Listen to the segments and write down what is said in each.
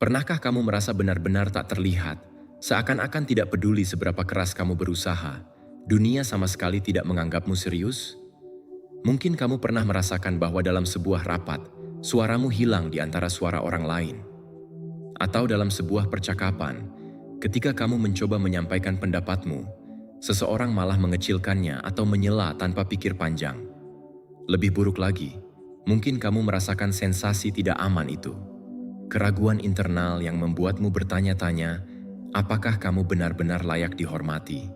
Pernahkah kamu merasa benar-benar tak terlihat, seakan-akan tidak peduli seberapa keras kamu berusaha, dunia sama sekali tidak menganggapmu serius? Mungkin kamu pernah merasakan bahwa dalam sebuah rapat, suaramu hilang di antara suara orang lain. Atau dalam sebuah percakapan, ketika kamu mencoba menyampaikan pendapatmu, seseorang malah mengecilkannya atau menyela tanpa pikir panjang. Lebih buruk lagi, mungkin kamu merasakan sensasi tidak aman itu. Keraguan internal yang membuatmu bertanya-tanya, apakah kamu benar-benar layak dihormati?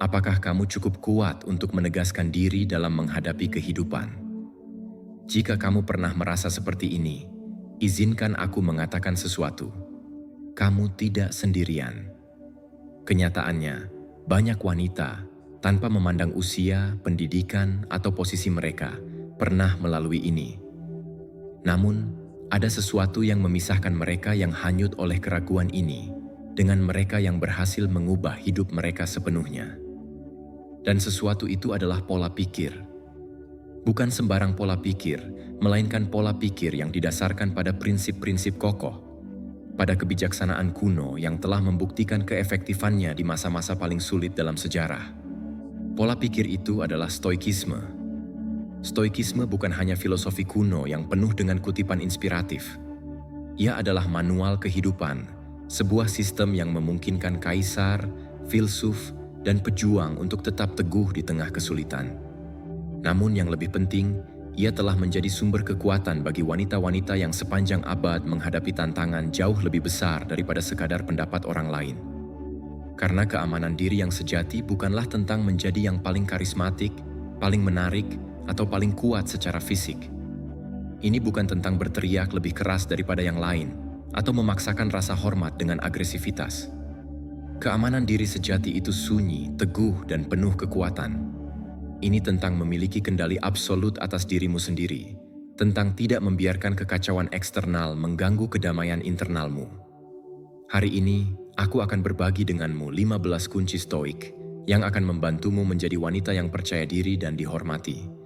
Apakah kamu cukup kuat untuk menegaskan diri dalam menghadapi kehidupan? Jika kamu pernah merasa seperti ini, izinkan aku mengatakan sesuatu. Kamu tidak sendirian. Kenyataannya, banyak wanita, tanpa memandang usia, pendidikan, atau posisi mereka, pernah melalui ini. Namun, ada sesuatu yang memisahkan mereka yang hanyut oleh keraguan ini dengan mereka yang berhasil mengubah hidup mereka sepenuhnya. Dan sesuatu itu adalah pola pikir. Bukan sembarang pola pikir, melainkan pola pikir yang didasarkan pada prinsip-prinsip kokoh, pada kebijaksanaan kuno yang telah membuktikan keefektifannya di masa-masa paling sulit dalam sejarah. Pola pikir itu adalah stoikisme. Stoikisme bukan hanya filosofi kuno yang penuh dengan kutipan inspiratif. Ia adalah manual kehidupan, sebuah sistem yang memungkinkan kaisar, filsuf, dan pejuang untuk tetap teguh di tengah kesulitan. Namun yang lebih penting, ia telah menjadi sumber kekuatan bagi wanita-wanita yang sepanjang abad menghadapi tantangan jauh lebih besar daripada sekadar pendapat orang lain. Karena keamanan diri yang sejati bukanlah tentang menjadi yang paling karismatik, paling menarik, atau paling kuat secara fisik. Ini bukan tentang berteriak lebih keras daripada yang lain, atau memaksakan rasa hormat dengan agresivitas. Keamanan diri sejati itu sunyi, teguh, dan penuh kekuatan. Ini tentang memiliki kendali absolut atas dirimu sendiri, tentang tidak membiarkan kekacauan eksternal mengganggu kedamaian internalmu. Hari ini, aku akan berbagi denganmu 15 kunci stoik yang akan membantumu menjadi wanita yang percaya diri dan dihormati.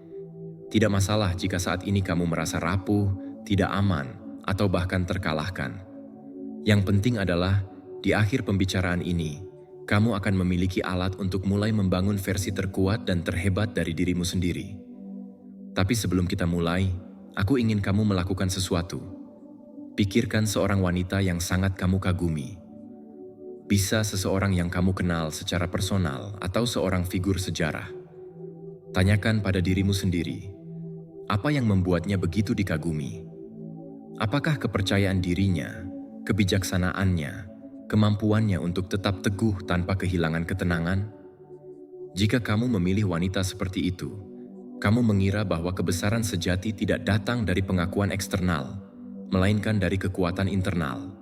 Tidak masalah jika saat ini kamu merasa rapuh, tidak aman, atau bahkan terkalahkan. Yang penting adalah, di akhir pembicaraan ini, kamu akan memiliki alat untuk mulai membangun versi terkuat dan terhebat dari dirimu sendiri. Tapi sebelum kita mulai, aku ingin kamu melakukan sesuatu. Pikirkan seorang wanita yang sangat kamu kagumi. Bisa seseorang yang kamu kenal secara personal atau seorang figur sejarah. Tanyakan pada dirimu sendiri, apa yang membuatnya begitu dikagumi? Apakah kepercayaan dirinya, kebijaksanaannya, kemampuannya untuk tetap teguh tanpa kehilangan ketenangan? Jika kamu memilih wanita seperti itu, kamu mengira bahwa kebesaran sejati tidak datang dari pengakuan eksternal, melainkan dari kekuatan internal.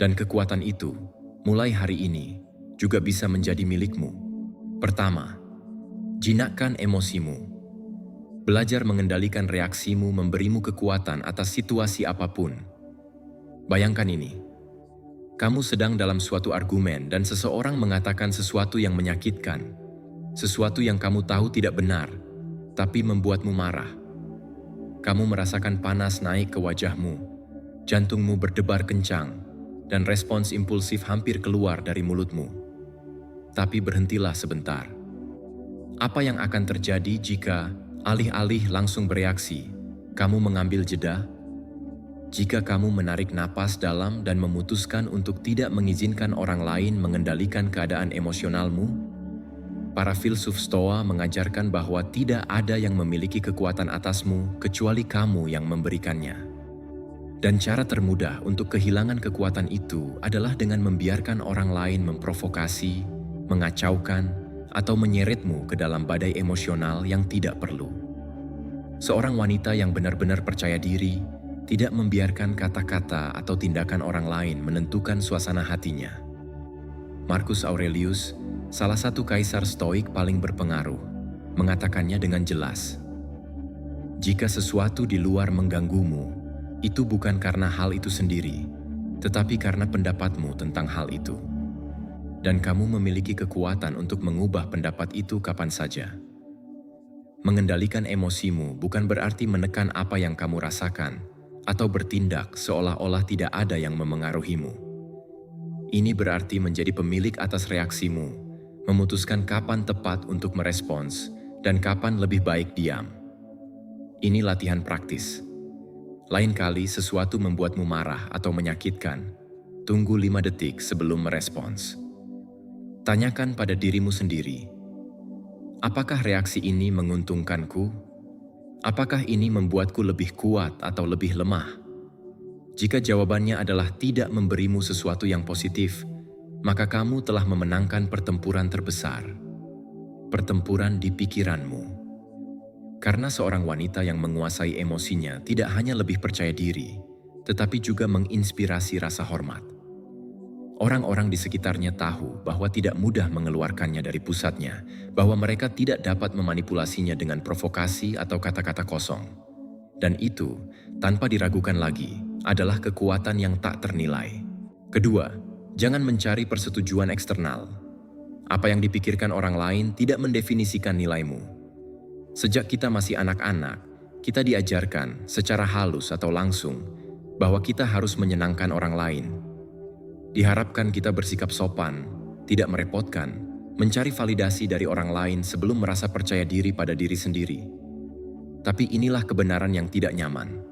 Dan kekuatan itu, mulai hari ini, juga bisa menjadi milikmu. Pertama, jinakkan emosimu. Belajar mengendalikan reaksimu memberimu kekuatan atas situasi apapun. Bayangkan ini. Kamu sedang dalam suatu argumen dan seseorang mengatakan sesuatu yang menyakitkan. Sesuatu yang kamu tahu tidak benar, tapi membuatmu marah. Kamu merasakan panas naik ke wajahmu, jantungmu berdebar kencang, dan respons impulsif hampir keluar dari mulutmu. Tapi berhentilah sebentar. Apa yang akan terjadi jika alih-alih langsung bereaksi, kamu mengambil jeda? Jika kamu menarik napas dalam dan memutuskan untuk tidak mengizinkan orang lain mengendalikan keadaan emosionalmu? Para filsuf Stoa mengajarkan bahwa tidak ada yang memiliki kekuatan atasmu kecuali kamu yang memberikannya. Dan cara termudah untuk kehilangan kekuatan itu adalah dengan membiarkan orang lain memprovokasi, mengacaukan, atau menyeretmu ke dalam badai emosional yang tidak perlu. Seorang wanita yang benar-benar percaya diri tidak membiarkan kata-kata atau tindakan orang lain menentukan suasana hatinya. Marcus Aurelius, salah satu kaisar stoik paling berpengaruh, mengatakannya dengan jelas. Jika sesuatu di luar mengganggumu, itu bukan karena hal itu sendiri, tetapi karena pendapatmu tentang hal itu. Dan kamu memiliki kekuatan untuk mengubah pendapat itu kapan saja. Mengendalikan emosimu bukan berarti menekan apa yang kamu rasakan, atau bertindak seolah-olah tidak ada yang memengaruhimu. Ini berarti menjadi pemilik atas reaksimu, memutuskan kapan tepat untuk merespons dan kapan lebih baik diam. Ini latihan praktis. Lain kali sesuatu membuatmu marah atau menyakitkan, tunggu 5 detik sebelum merespons. Tanyakan pada dirimu sendiri, apakah reaksi ini menguntungkanku? Apakah ini membuatku lebih kuat atau lebih lemah? Jika jawabannya adalah tidak memberimu sesuatu yang positif, maka kamu telah memenangkan pertempuran terbesar. Pertempuran di pikiranmu. Karena seorang wanita yang menguasai emosinya tidak hanya lebih percaya diri, tetapi juga menginspirasi rasa hormat. Orang-orang di sekitarnya tahu bahwa tidak mudah mengeluarkannya dari pusatnya, bahwa mereka tidak dapat memanipulasinya dengan provokasi atau kata-kata kosong. Dan itu, tanpa diragukan lagi, adalah kekuatan yang tak ternilai. Kedua, jangan mencari persetujuan eksternal. Apa yang dipikirkan orang lain tidak mendefinisikan nilaimu. Sejak kita masih anak-anak, kita diajarkan secara halus atau langsung bahwa kita harus menyenangkan orang lain. Diharapkan kita bersikap sopan, tidak merepotkan, mencari validasi dari orang lain sebelum merasa percaya diri pada diri sendiri. Tapi inilah kebenaran yang tidak nyaman.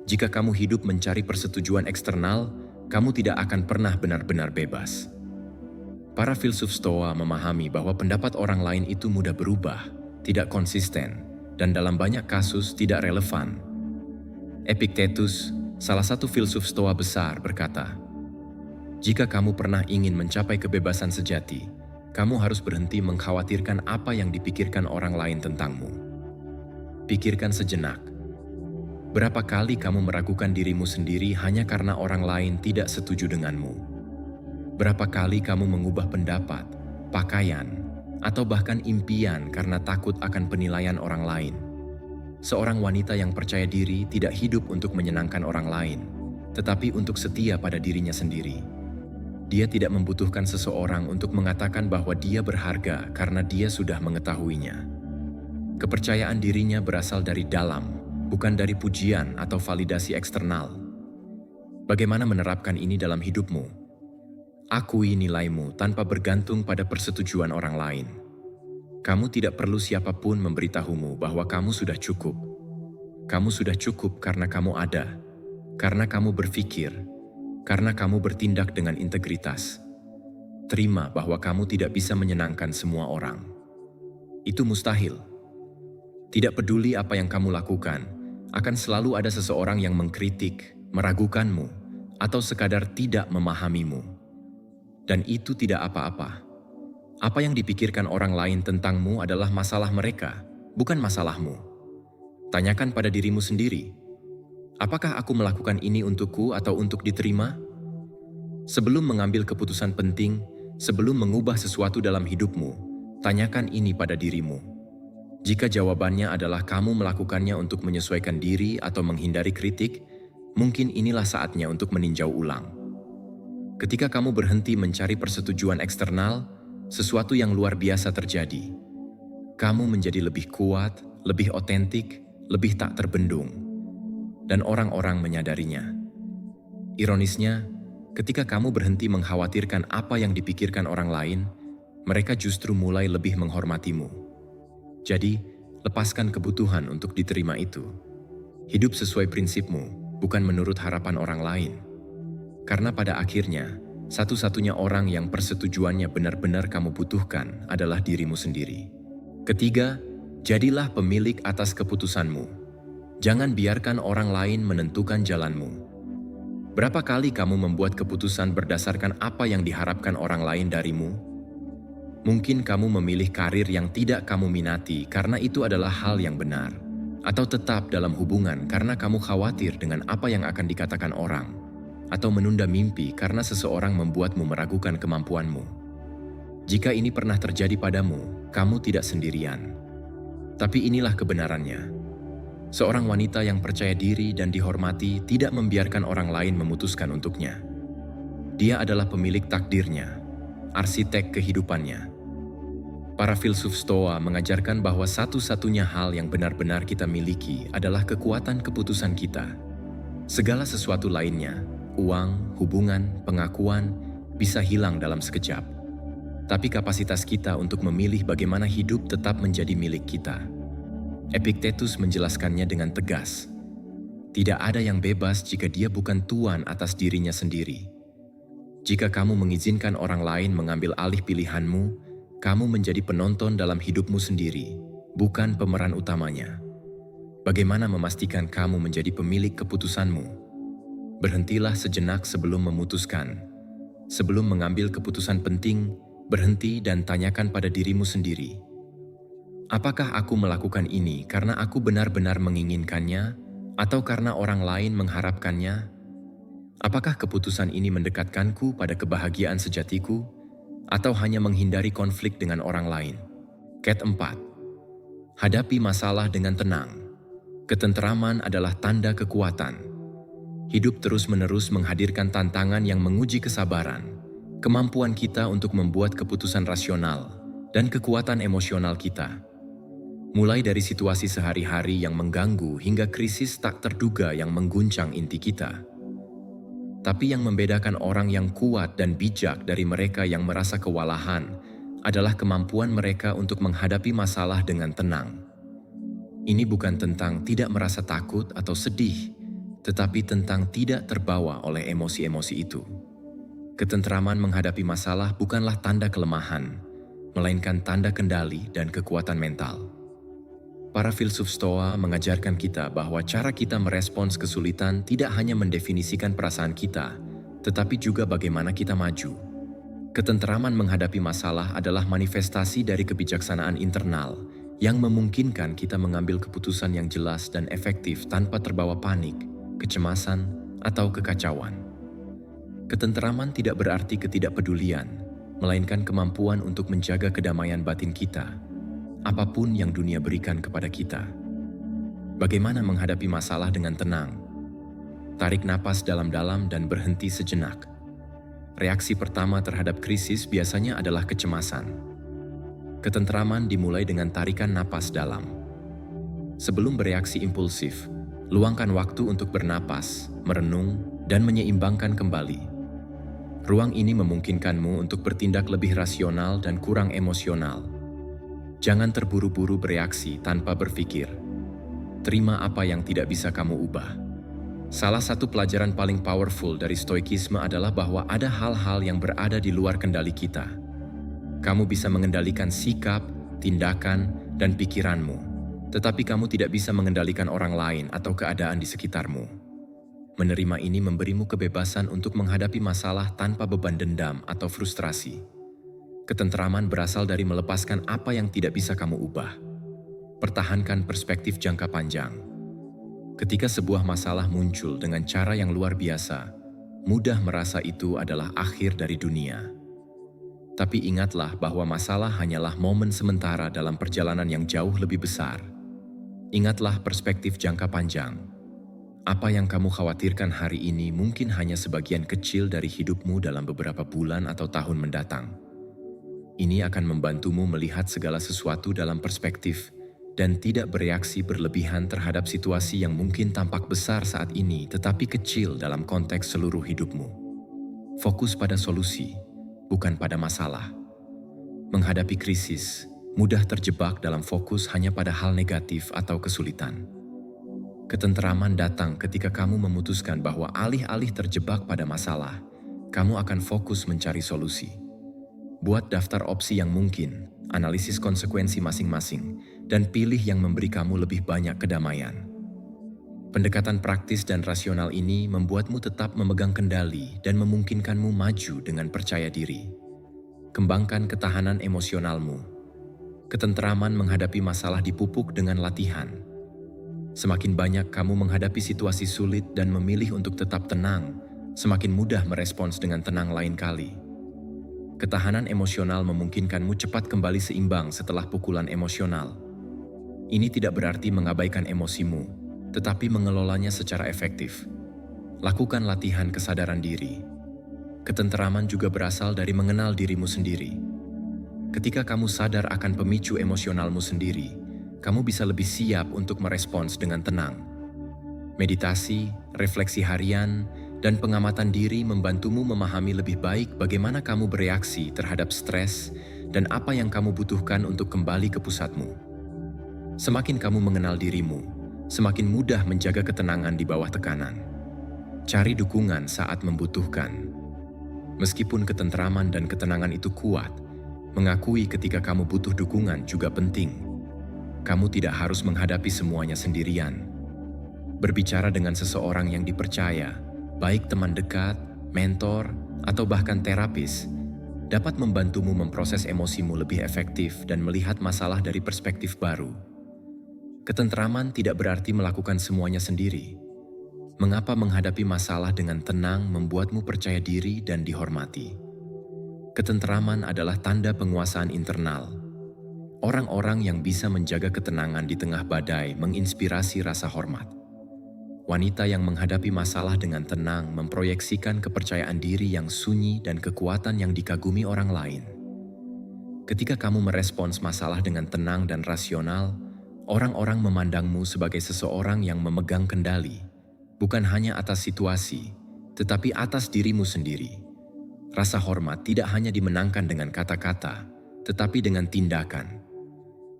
Jika kamu hidup mencari persetujuan eksternal, kamu tidak akan pernah benar-benar bebas. Para filsuf Stoa memahami bahwa pendapat orang lain itu mudah berubah, tidak konsisten, dan dalam banyak kasus tidak relevan. Epictetus, salah satu filsuf Stoa besar, berkata, "Jika kamu pernah ingin mencapai kebebasan sejati, kamu harus berhenti mengkhawatirkan apa yang dipikirkan orang lain tentangmu." Pikirkan sejenak. Berapa kali kamu meragukan dirimu sendiri hanya karena orang lain tidak setuju denganmu? Berapa kali kamu mengubah pendapat, pakaian, atau bahkan impian karena takut akan penilaian orang lain? Seorang wanita yang percaya diri tidak hidup untuk menyenangkan orang lain, tetapi untuk setia pada dirinya sendiri. Dia tidak membutuhkan seseorang untuk mengatakan bahwa dia berharga karena dia sudah mengetahuinya. Kepercayaan dirinya berasal dari dalam, bukan dari pujian atau validasi eksternal. Bagaimana menerapkan ini dalam hidupmu? Akui nilaimu tanpa bergantung pada persetujuan orang lain. Kamu tidak perlu siapapun memberitahumu bahwa kamu sudah cukup. Kamu sudah cukup karena kamu ada, karena kamu berpikir, karena kamu bertindak dengan integritas. Terima bahwa kamu tidak bisa menyenangkan semua orang. Itu mustahil. Tidak peduli apa yang kamu lakukan, akan selalu ada seseorang yang mengkritik, meragukanmu, atau sekadar tidak memahamimu. Dan itu tidak apa-apa. Apa yang dipikirkan orang lain tentangmu adalah masalah mereka, bukan masalahmu. Tanyakan pada dirimu sendiri, apakah aku melakukan ini untukku atau untuk diterima? Sebelum mengambil keputusan penting, sebelum mengubah sesuatu dalam hidupmu, tanyakan ini pada dirimu. Jika jawabannya adalah kamu melakukannya untuk menyesuaikan diri atau menghindari kritik, mungkin inilah saatnya untuk meninjau ulang. Ketika kamu berhenti mencari persetujuan eksternal, sesuatu yang luar biasa terjadi. Kamu menjadi lebih kuat, lebih otentik, lebih tak terbendung, dan orang-orang menyadarinya. Ironisnya, ketika kamu berhenti mengkhawatirkan apa yang dipikirkan orang lain, mereka justru mulai lebih menghormatimu. Jadi, lepaskan kebutuhan untuk diterima itu. Hidup sesuai prinsipmu, bukan menurut harapan orang lain. Karena pada akhirnya, satu-satunya orang yang persetujuannya benar-benar kamu butuhkan adalah dirimu sendiri. Ketiga, jadilah pemilik atas keputusanmu. Jangan biarkan orang lain menentukan jalanmu. Berapa kali kamu membuat keputusan berdasarkan apa yang diharapkan orang lain darimu? Mungkin kamu memilih karir yang tidak kamu minati karena itu adalah hal yang benar, atau tetap dalam hubungan karena kamu khawatir dengan apa yang akan dikatakan orang, atau menunda mimpi karena seseorang membuatmu meragukan kemampuanmu. Jika ini pernah terjadi padamu, kamu tidak sendirian. Tapi inilah kebenarannya. Seorang wanita yang percaya diri dan dihormati tidak membiarkan orang lain memutuskan untuknya. Dia adalah pemilik takdirnya, arsitek kehidupannya. Para filsuf Stoa mengajarkan bahwa satu-satunya hal yang benar-benar kita miliki adalah kekuatan keputusan kita. Segala sesuatu lainnya, uang, hubungan, pengakuan, bisa hilang dalam sekejap. Tapi kapasitas kita untuk memilih bagaimana hidup tetap menjadi milik kita. Epictetus menjelaskannya dengan tegas. Tidak ada yang bebas jika dia bukan tuan atas dirinya sendiri. Jika kamu mengizinkan orang lain mengambil alih pilihanmu, kamu menjadi penonton dalam hidupmu sendiri, bukan pemeran utamanya. Bagaimana memastikan kamu menjadi pemilik keputusanmu? Berhentilah sejenak sebelum memutuskan. Sebelum mengambil keputusan penting, berhenti dan tanyakan pada dirimu sendiri. Apakah aku melakukan ini karena aku benar-benar menginginkannya, atau karena orang lain mengharapkannya? Apakah keputusan ini mendekatkanku pada kebahagiaan sejatiku, atau hanya menghindari konflik dengan orang lain? Cat 4. Hadapi masalah dengan tenang. Ketenteraman adalah tanda kekuatan. Hidup terus-menerus menghadirkan tantangan yang menguji kesabaran, kemampuan kita untuk membuat keputusan rasional, dan kekuatan emosional kita. Mulai dari situasi sehari-hari yang mengganggu hingga krisis tak terduga yang mengguncang inti kita. Tapi yang membedakan orang yang kuat dan bijak dari mereka yang merasa kewalahan adalah kemampuan mereka untuk menghadapi masalah dengan tenang. Ini bukan tentang tidak merasa takut atau sedih, tetapi tentang tidak terbawa oleh emosi-emosi itu. Ketenteraman menghadapi masalah bukanlah tanda kelemahan, melainkan tanda kendali dan kekuatan mental. Para filsuf Stoa mengajarkan kita bahwa cara kita merespons kesulitan tidak hanya mendefinisikan perasaan kita, tetapi juga bagaimana kita maju. Ketenteraman menghadapi masalah adalah manifestasi dari kebijaksanaan internal yang memungkinkan kita mengambil keputusan yang jelas dan efektif tanpa terbawa panik, kecemasan, atau kekacauan. Ketenteraman tidak berarti ketidakpedulian, melainkan kemampuan untuk menjaga kedamaian batin kita, apapun yang dunia berikan kepada kita. Bagaimana menghadapi masalah dengan tenang? Tarik napas dalam-dalam dan berhenti sejenak. Reaksi pertama terhadap krisis biasanya adalah kecemasan. Ketenteraman dimulai dengan tarikan napas dalam. Sebelum bereaksi impulsif, luangkan waktu untuk bernapas, merenung, dan menyeimbangkan kembali. Ruang ini memungkinkanmu untuk bertindak lebih rasional dan kurang emosional. Jangan terburu-buru bereaksi tanpa berpikir. Terima apa yang tidak bisa kamu ubah. Salah satu pelajaran paling powerful dari stoikisme adalah bahwa ada hal-hal yang berada di luar kendali kita. Kamu bisa mengendalikan sikap, tindakan, dan pikiranmu, tetapi kamu tidak bisa mengendalikan orang lain atau keadaan di sekitarmu. Menerima ini memberimu kebebasan untuk menghadapi masalah tanpa beban dendam atau frustrasi. Ketenteraman berasal dari melepaskan apa yang tidak bisa kamu ubah. Pertahankan perspektif jangka panjang. Ketika sebuah masalah muncul dengan cara yang luar biasa, mudah merasa itu adalah akhir dari dunia. Tapi ingatlah bahwa masalah hanyalah momen sementara dalam perjalanan yang jauh lebih besar. Ingatlah perspektif jangka panjang. Apa yang kamu khawatirkan hari ini mungkin hanya sebagian kecil dari hidupmu dalam beberapa bulan atau tahun mendatang. Ini akan membantumu melihat segala sesuatu dalam perspektif dan tidak bereaksi berlebihan terhadap situasi yang mungkin tampak besar saat ini tetapi kecil dalam konteks seluruh hidupmu. Fokus pada solusi, bukan pada masalah. Menghadapi krisis, mudah terjebak dalam fokus hanya pada hal negatif atau kesulitan. Ketenteraman datang ketika kamu memutuskan bahwa alih-alih terjebak pada masalah, kamu akan fokus mencari solusi. Buat daftar opsi yang mungkin, analisis konsekuensi masing-masing, dan pilih yang memberi kamu lebih banyak kedamaian. Pendekatan praktis dan rasional ini membuatmu tetap memegang kendali dan memungkinkanmu maju dengan percaya diri. Kembangkan ketahanan emosionalmu. Ketenteraman menghadapi masalah dipupuk dengan latihan. Semakin banyak kamu menghadapi situasi sulit dan memilih untuk tetap tenang, semakin mudah merespons dengan tenang lain kali. Ketahanan emosional memungkinkanmu cepat kembali seimbang setelah pukulan emosional. Ini tidak berarti mengabaikan emosimu, tetapi mengelolanya secara efektif. Lakukan latihan kesadaran diri. Ketenteraman juga berasal dari mengenal dirimu sendiri. Ketika kamu sadar akan pemicu emosionalmu sendiri, kamu bisa lebih siap untuk merespons dengan tenang. Meditasi, refleksi harian, dan pengamatan diri membantumu memahami lebih baik bagaimana kamu bereaksi terhadap stres dan apa yang kamu butuhkan untuk kembali ke pusatmu. Semakin kamu mengenal dirimu, semakin mudah menjaga ketenangan di bawah tekanan. Cari dukungan saat membutuhkan. Meskipun ketentraman dan ketenangan itu kuat, mengakui ketika kamu butuh dukungan juga penting. Kamu tidak harus menghadapi semuanya sendirian. Berbicara dengan seseorang yang dipercaya, baik teman dekat, mentor, atau bahkan terapis, dapat membantumu memproses emosimu lebih efektif dan melihat masalah dari perspektif baru. Ketentraman tidak berarti melakukan semuanya sendiri. Mengapa menghadapi masalah dengan tenang membuatmu percaya diri dan dihormati? Ketentraman adalah tanda penguasaan internal. Orang-orang yang bisa menjaga ketenangan di tengah badai menginspirasi rasa hormat. Wanita yang menghadapi masalah dengan tenang memproyeksikan kepercayaan diri yang sunyi dan kekuatan yang dikagumi orang lain. Ketika kamu merespons masalah dengan tenang dan rasional, orang-orang memandangmu sebagai seseorang yang memegang kendali, bukan hanya atas situasi, tetapi atas dirimu sendiri. Rasa hormat tidak hanya dimenangkan dengan kata-kata, tetapi dengan tindakan.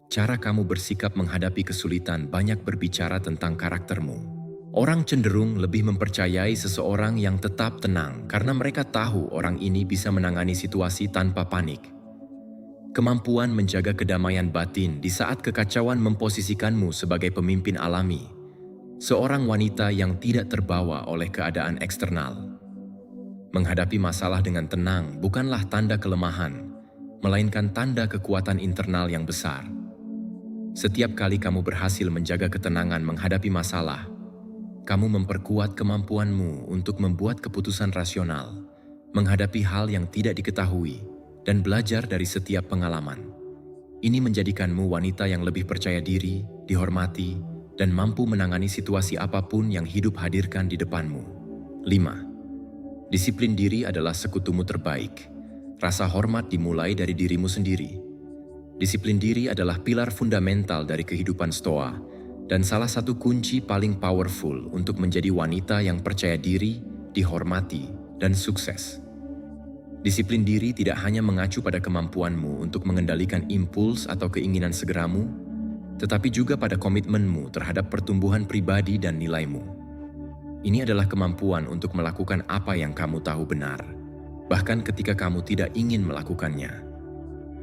Cara kamu bersikap menghadapi kesulitan banyak berbicara tentang karaktermu. Orang cenderung lebih mempercayai seseorang yang tetap tenang karena mereka tahu orang ini bisa menangani situasi tanpa panik. Kemampuan menjaga kedamaian batin di saat kekacauan memposisikanmu sebagai pemimpin alami, seorang wanita yang tidak terbawa oleh keadaan eksternal. Menghadapi masalah dengan tenang bukanlah tanda kelemahan, melainkan tanda kekuatan internal yang besar. Setiap kali kamu berhasil menjaga ketenangan menghadapi masalah, kamu memperkuat kemampuanmu untuk membuat keputusan rasional, menghadapi hal yang tidak diketahui, dan belajar dari setiap pengalaman. Ini menjadikanmu wanita yang lebih percaya diri, dihormati, dan mampu menangani situasi apapun yang hidup hadirkan di depanmu. 5. Disiplin diri adalah sekutumu terbaik. Rasa hormat dimulai dari dirimu sendiri. Disiplin diri adalah pilar fundamental dari kehidupan Stoa, dan salah satu kunci paling powerful untuk menjadi wanita yang percaya diri, dihormati, dan sukses. Disiplin diri tidak hanya mengacu pada kemampuanmu untuk mengendalikan impuls atau keinginan segeramu, tetapi juga pada komitmenmu terhadap pertumbuhan pribadi dan nilaimu. Ini adalah kemampuan untuk melakukan apa yang kamu tahu benar, bahkan ketika kamu tidak ingin melakukannya.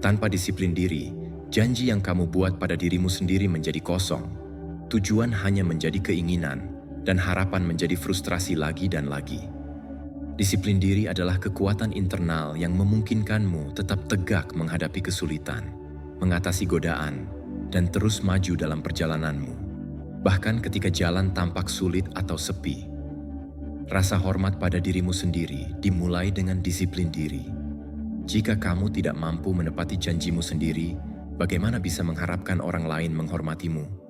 Tanpa disiplin diri, janji yang kamu buat pada dirimu sendiri menjadi kosong. Tujuan hanya menjadi keinginan, dan harapan menjadi frustrasi lagi dan lagi. Disiplin diri adalah kekuatan internal yang memungkinkanmu tetap tegak menghadapi kesulitan, mengatasi godaan, dan terus maju dalam perjalananmu. Bahkan ketika jalan tampak sulit atau sepi. Rasa hormat pada dirimu sendiri dimulai dengan disiplin diri. Jika kamu tidak mampu menepati janjimu sendiri, bagaimana bisa mengharapkan orang lain menghormatimu?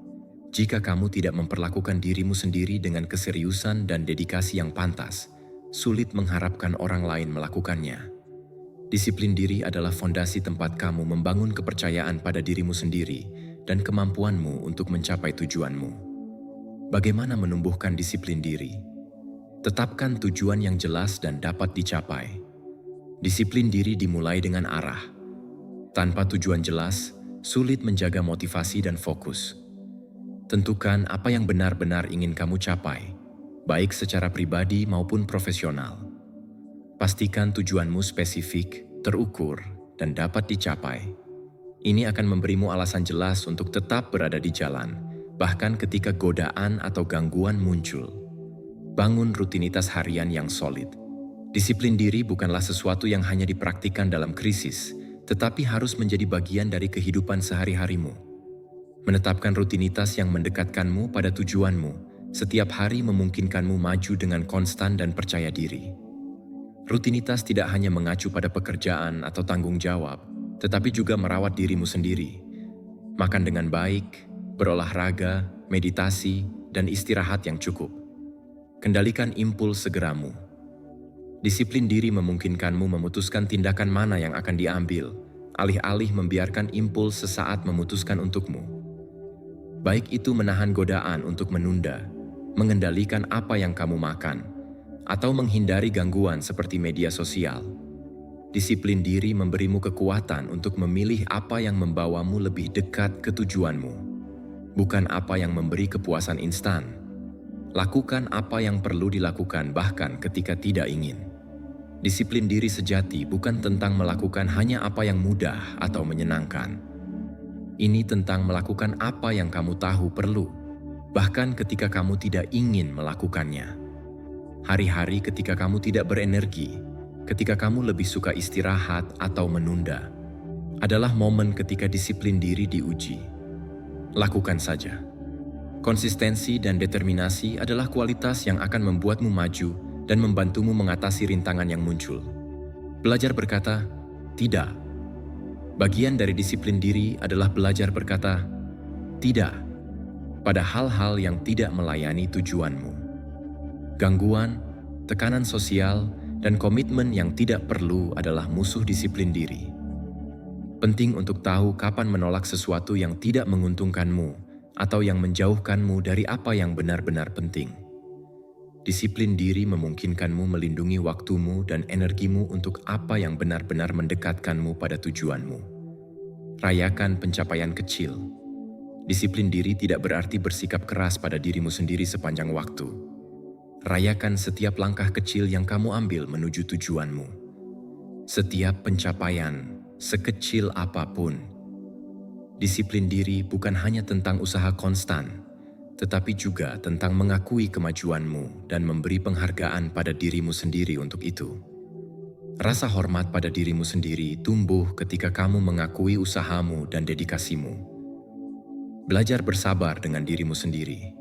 Jika kamu tidak memperlakukan dirimu sendiri dengan keseriusan dan dedikasi yang pantas, sulit mengharapkan orang lain melakukannya. Disiplin diri adalah fondasi tempat kamu membangun kepercayaan pada dirimu sendiri dan kemampuanmu untuk mencapai tujuanmu. Bagaimana menumbuhkan disiplin diri? Tetapkan tujuan yang jelas dan dapat dicapai. Disiplin diri dimulai dengan arah. Tanpa tujuan jelas, sulit menjaga motivasi dan fokus. Tentukan apa yang benar-benar ingin kamu capai, baik secara pribadi maupun profesional. Pastikan tujuanmu spesifik, terukur, dan dapat dicapai. Ini akan memberimu alasan jelas untuk tetap berada di jalan, bahkan ketika godaan atau gangguan muncul. Bangun rutinitas harian yang solid. Disiplin diri bukanlah sesuatu yang hanya dipraktikkan dalam krisis, tetapi harus menjadi bagian dari kehidupan sehari-harimu. Menetapkan rutinitas yang mendekatkanmu pada tujuanmu, setiap hari memungkinkanmu maju dengan konstan dan percaya diri. Rutinitas tidak hanya mengacu pada pekerjaan atau tanggung jawab, tetapi juga merawat dirimu sendiri. Makan dengan baik, berolahraga, meditasi, dan istirahat yang cukup. Kendalikan impuls segeramu. Disiplin diri memungkinkanmu memutuskan tindakan mana yang akan diambil, alih-alih membiarkan impuls sesaat memutuskan untukmu. Baik itu menahan godaan untuk menunda, mengendalikan apa yang kamu makan, atau menghindari gangguan seperti media sosial. Disiplin diri memberimu kekuatan untuk memilih apa yang membawamu lebih dekat ke tujuanmu, bukan apa yang memberi kepuasan instan. Lakukan apa yang perlu dilakukan bahkan ketika tidak ingin. Disiplin diri sejati bukan tentang melakukan hanya apa yang mudah atau menyenangkan. Ini tentang melakukan apa yang kamu tahu perlu, bahkan ketika kamu tidak ingin melakukannya. Hari-hari ketika kamu tidak berenergi, ketika kamu lebih suka istirahat atau menunda, adalah momen ketika disiplin diri diuji. Lakukan saja. Konsistensi dan determinasi adalah kualitas yang akan membuatmu maju dan membantumu mengatasi rintangan yang muncul. Belajar berkata, "Tidak." Bagian dari disiplin diri adalah belajar berkata, "Tidak," pada hal-hal yang tidak melayani tujuanmu. Gangguan, tekanan sosial, dan komitmen yang tidak perlu adalah musuh disiplin diri. Penting untuk tahu kapan menolak sesuatu yang tidak menguntungkanmu atau yang menjauhkanmu dari apa yang benar-benar penting. Disiplin diri memungkinkanmu melindungi waktumu dan energimu untuk apa yang benar-benar mendekatkanmu pada tujuanmu. Rayakan pencapaian kecil. Disiplin diri tidak berarti bersikap keras pada dirimu sendiri sepanjang waktu. Rayakan setiap langkah kecil yang kamu ambil menuju tujuanmu. Setiap pencapaian, sekecil apapun. Disiplin diri bukan hanya tentang usaha konstan, tetapi juga tentang mengakui kemajuanmu dan memberi penghargaan pada dirimu sendiri untuk itu. Rasa hormat pada dirimu sendiri tumbuh ketika kamu mengakui usahamu dan dedikasimu. Belajar bersabar dengan dirimu sendiri.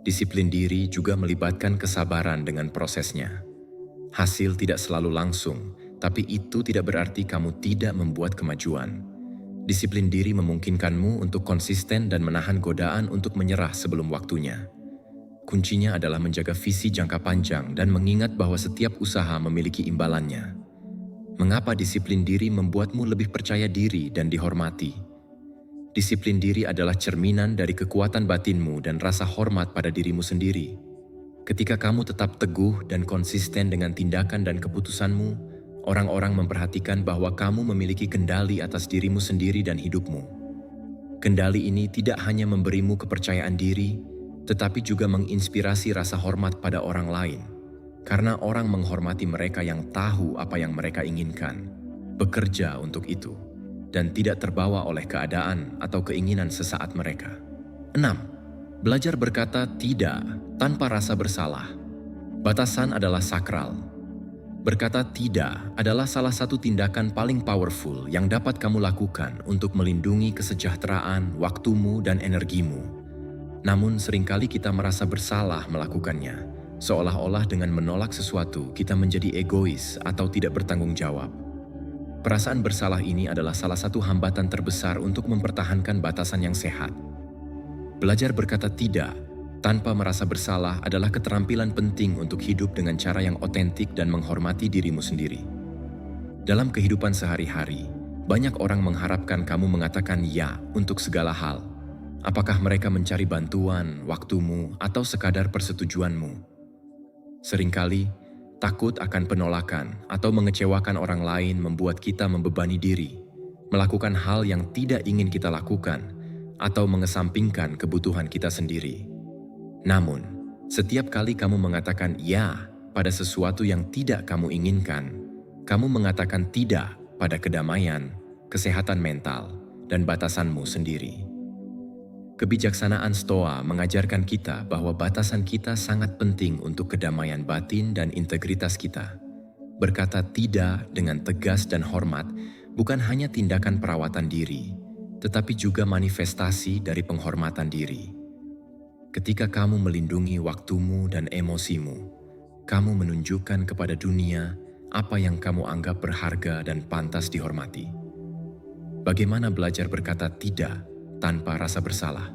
Disiplin diri juga melibatkan kesabaran dengan prosesnya. Hasil tidak selalu langsung, tapi itu tidak berarti kamu tidak membuat kemajuan. Disiplin diri memungkinkanmu untuk konsisten dan menahan godaan untuk menyerah sebelum waktunya. Kuncinya adalah menjaga visi jangka panjang dan mengingat bahwa setiap usaha memiliki imbalannya. Mengapa disiplin diri membuatmu lebih percaya diri dan dihormati? Disiplin diri adalah cerminan dari kekuatan batinmu dan rasa hormat pada dirimu sendiri. Ketika kamu tetap teguh dan konsisten dengan tindakan dan keputusanmu, orang-orang memperhatikan bahwa kamu memiliki kendali atas dirimu sendiri dan hidupmu. Kendali ini tidak hanya memberimu kepercayaan diri, tetapi juga menginspirasi rasa hormat pada orang lain. Karena orang menghormati mereka yang tahu apa yang mereka inginkan, bekerja untuk itu, dan tidak terbawa oleh keadaan atau keinginan sesaat mereka. 6. Belajar berkata tidak tanpa rasa bersalah. Batasan adalah sakral. Berkata tidak adalah salah satu tindakan paling powerful yang dapat kamu lakukan untuk melindungi kesejahteraan, waktumu, dan energimu. Namun seringkali kita merasa bersalah melakukannya, seolah-olah dengan menolak sesuatu kita menjadi egois atau tidak bertanggung jawab. Perasaan bersalah ini adalah salah satu hambatan terbesar untuk mempertahankan batasan yang sehat. Belajar berkata tidak tanpa merasa bersalah adalah keterampilan penting untuk hidup dengan cara yang otentik dan menghormati dirimu sendiri. Dalam kehidupan sehari-hari, banyak orang mengharapkan kamu mengatakan ya untuk segala hal. Apakah mereka mencari bantuan, waktumu, atau sekadar persetujuanmu? Seringkali, takut akan penolakan atau mengecewakan orang lain membuat kita membebani diri, melakukan hal yang tidak ingin kita lakukan, atau mengesampingkan kebutuhan kita sendiri. Namun, setiap kali kamu mengatakan ya pada sesuatu yang tidak kamu inginkan, kamu mengatakan tidak pada kedamaian, kesehatan mental, dan batasanmu sendiri. Kebijaksanaan Stoa mengajarkan kita bahwa batasan kita sangat penting untuk kedamaian batin dan integritas kita. Berkata tidak dengan tegas dan hormat bukan hanya tindakan perawatan diri, tetapi juga manifestasi dari penghormatan diri. Ketika kamu melindungi waktumu dan emosimu, kamu menunjukkan kepada dunia apa yang kamu anggap berharga dan pantas dihormati. Bagaimana belajar berkata tidak tanpa rasa bersalah?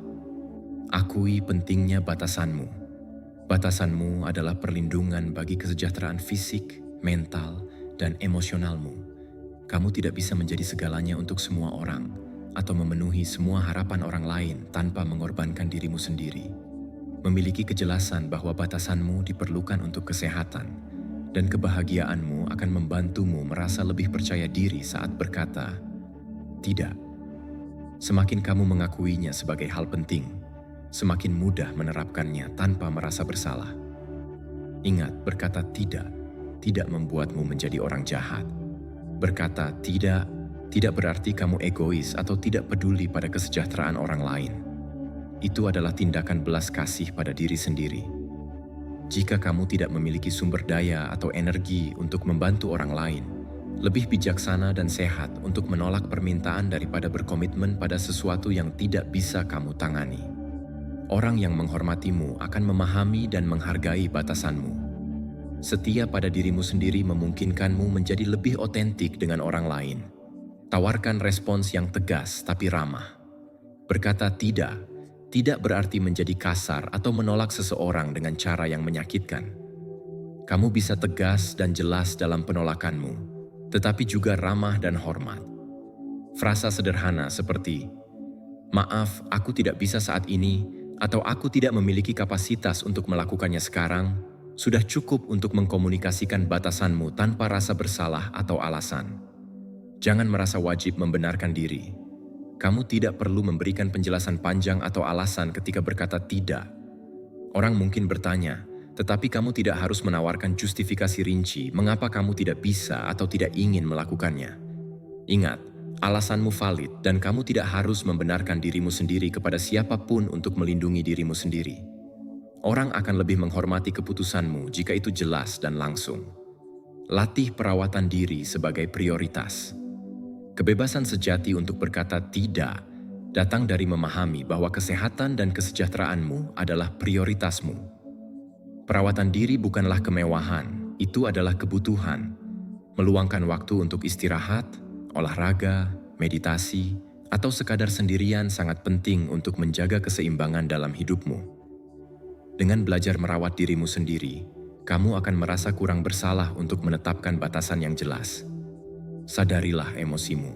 Akui pentingnya batasanmu. Batasanmu adalah perlindungan bagi kesejahteraan fisik, mental, dan emosionalmu. Kamu tidak bisa menjadi segalanya untuk semua orang atau memenuhi semua harapan orang lain tanpa mengorbankan dirimu sendiri. Memiliki kejelasan bahwa batasanmu diperlukan untuk kesehatan, dan kebahagiaanmu akan membantumu merasa lebih percaya diri saat berkata, "Tidak." Semakin kamu mengakuinya sebagai hal penting, semakin mudah menerapkannya tanpa merasa bersalah. Ingat, berkata tidak membuatmu menjadi orang jahat. Berkata tidak berarti kamu egois atau tidak peduli pada kesejahteraan orang lain. Itu adalah tindakan belas kasih pada diri sendiri. Jika kamu tidak memiliki sumber daya atau energi untuk membantu orang lain, lebih bijaksana dan sehat untuk menolak permintaan daripada berkomitmen pada sesuatu yang tidak bisa kamu tangani. Orang yang menghormatimu akan memahami dan menghargai batasanmu. Setia pada dirimu sendiri memungkinkanmu menjadi lebih otentik dengan orang lain. Tawarkan respons yang tegas tapi ramah. Berkata tidak berarti menjadi kasar atau menolak seseorang dengan cara yang menyakitkan. Kamu bisa tegas dan jelas dalam penolakanmu, tetapi juga ramah dan hormat. Frasa sederhana seperti, "Maaf, aku tidak bisa saat ini," atau "Aku tidak memiliki kapasitas untuk melakukannya sekarang," sudah cukup untuk mengkomunikasikan batasanmu tanpa rasa bersalah atau alasan. Jangan merasa wajib membenarkan diri. Kamu tidak perlu memberikan penjelasan panjang atau alasan ketika berkata tidak. Orang mungkin bertanya, tetapi kamu tidak harus menawarkan justifikasi rinci mengapa kamu tidak bisa atau tidak ingin melakukannya. Ingat, alasanmu valid dan kamu tidak harus membenarkan dirimu sendiri kepada siapapun untuk melindungi dirimu sendiri. Orang akan lebih menghormati keputusanmu jika itu jelas dan langsung. Latih perawatan diri sebagai prioritas. Kebebasan sejati untuk berkata tidak datang dari memahami bahwa kesehatan dan kesejahteraanmu adalah prioritasmu. Perawatan diri bukanlah kemewahan, itu adalah kebutuhan. Meluangkan waktu untuk istirahat, olahraga, meditasi, atau sekadar sendirian sangat penting untuk menjaga keseimbangan dalam hidupmu. Dengan belajar merawat dirimu sendiri, kamu akan merasa kurang bersalah untuk menetapkan batasan yang jelas. Sadarilah emosimu.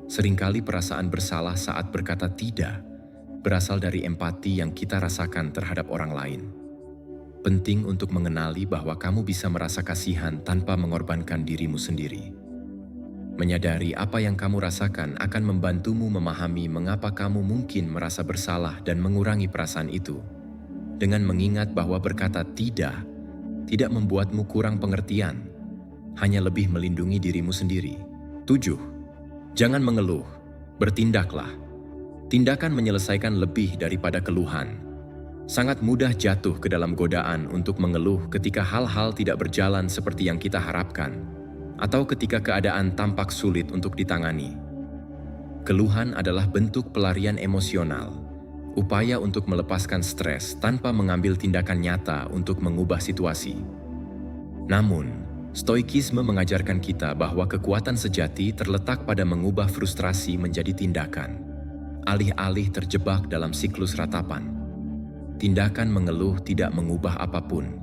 Seringkali perasaan bersalah saat berkata tidak berasal dari empati yang kita rasakan terhadap orang lain. Penting untuk mengenali bahwa kamu bisa merasa kasihan tanpa mengorbankan dirimu sendiri. Menyadari apa yang kamu rasakan akan membantumu memahami mengapa kamu mungkin merasa bersalah dan mengurangi perasaan itu. Dengan mengingat bahwa berkata tidak membuatmu kurang pengertian, hanya lebih melindungi dirimu sendiri. 7. Jangan mengeluh, bertindaklah. Tindakan menyelesaikan lebih daripada keluhan. Sangat mudah jatuh ke dalam godaan untuk mengeluh ketika hal-hal tidak berjalan seperti yang kita harapkan, atau ketika keadaan tampak sulit untuk ditangani. Keluhan adalah bentuk pelarian emosional, upaya untuk melepaskan stres tanpa mengambil tindakan nyata untuk mengubah situasi. Namun, Stoikisme mengajarkan kita bahwa kekuatan sejati terletak pada mengubah frustrasi menjadi tindakan, alih-alih terjebak dalam siklus ratapan. Tindakan mengeluh tidak mengubah apapun.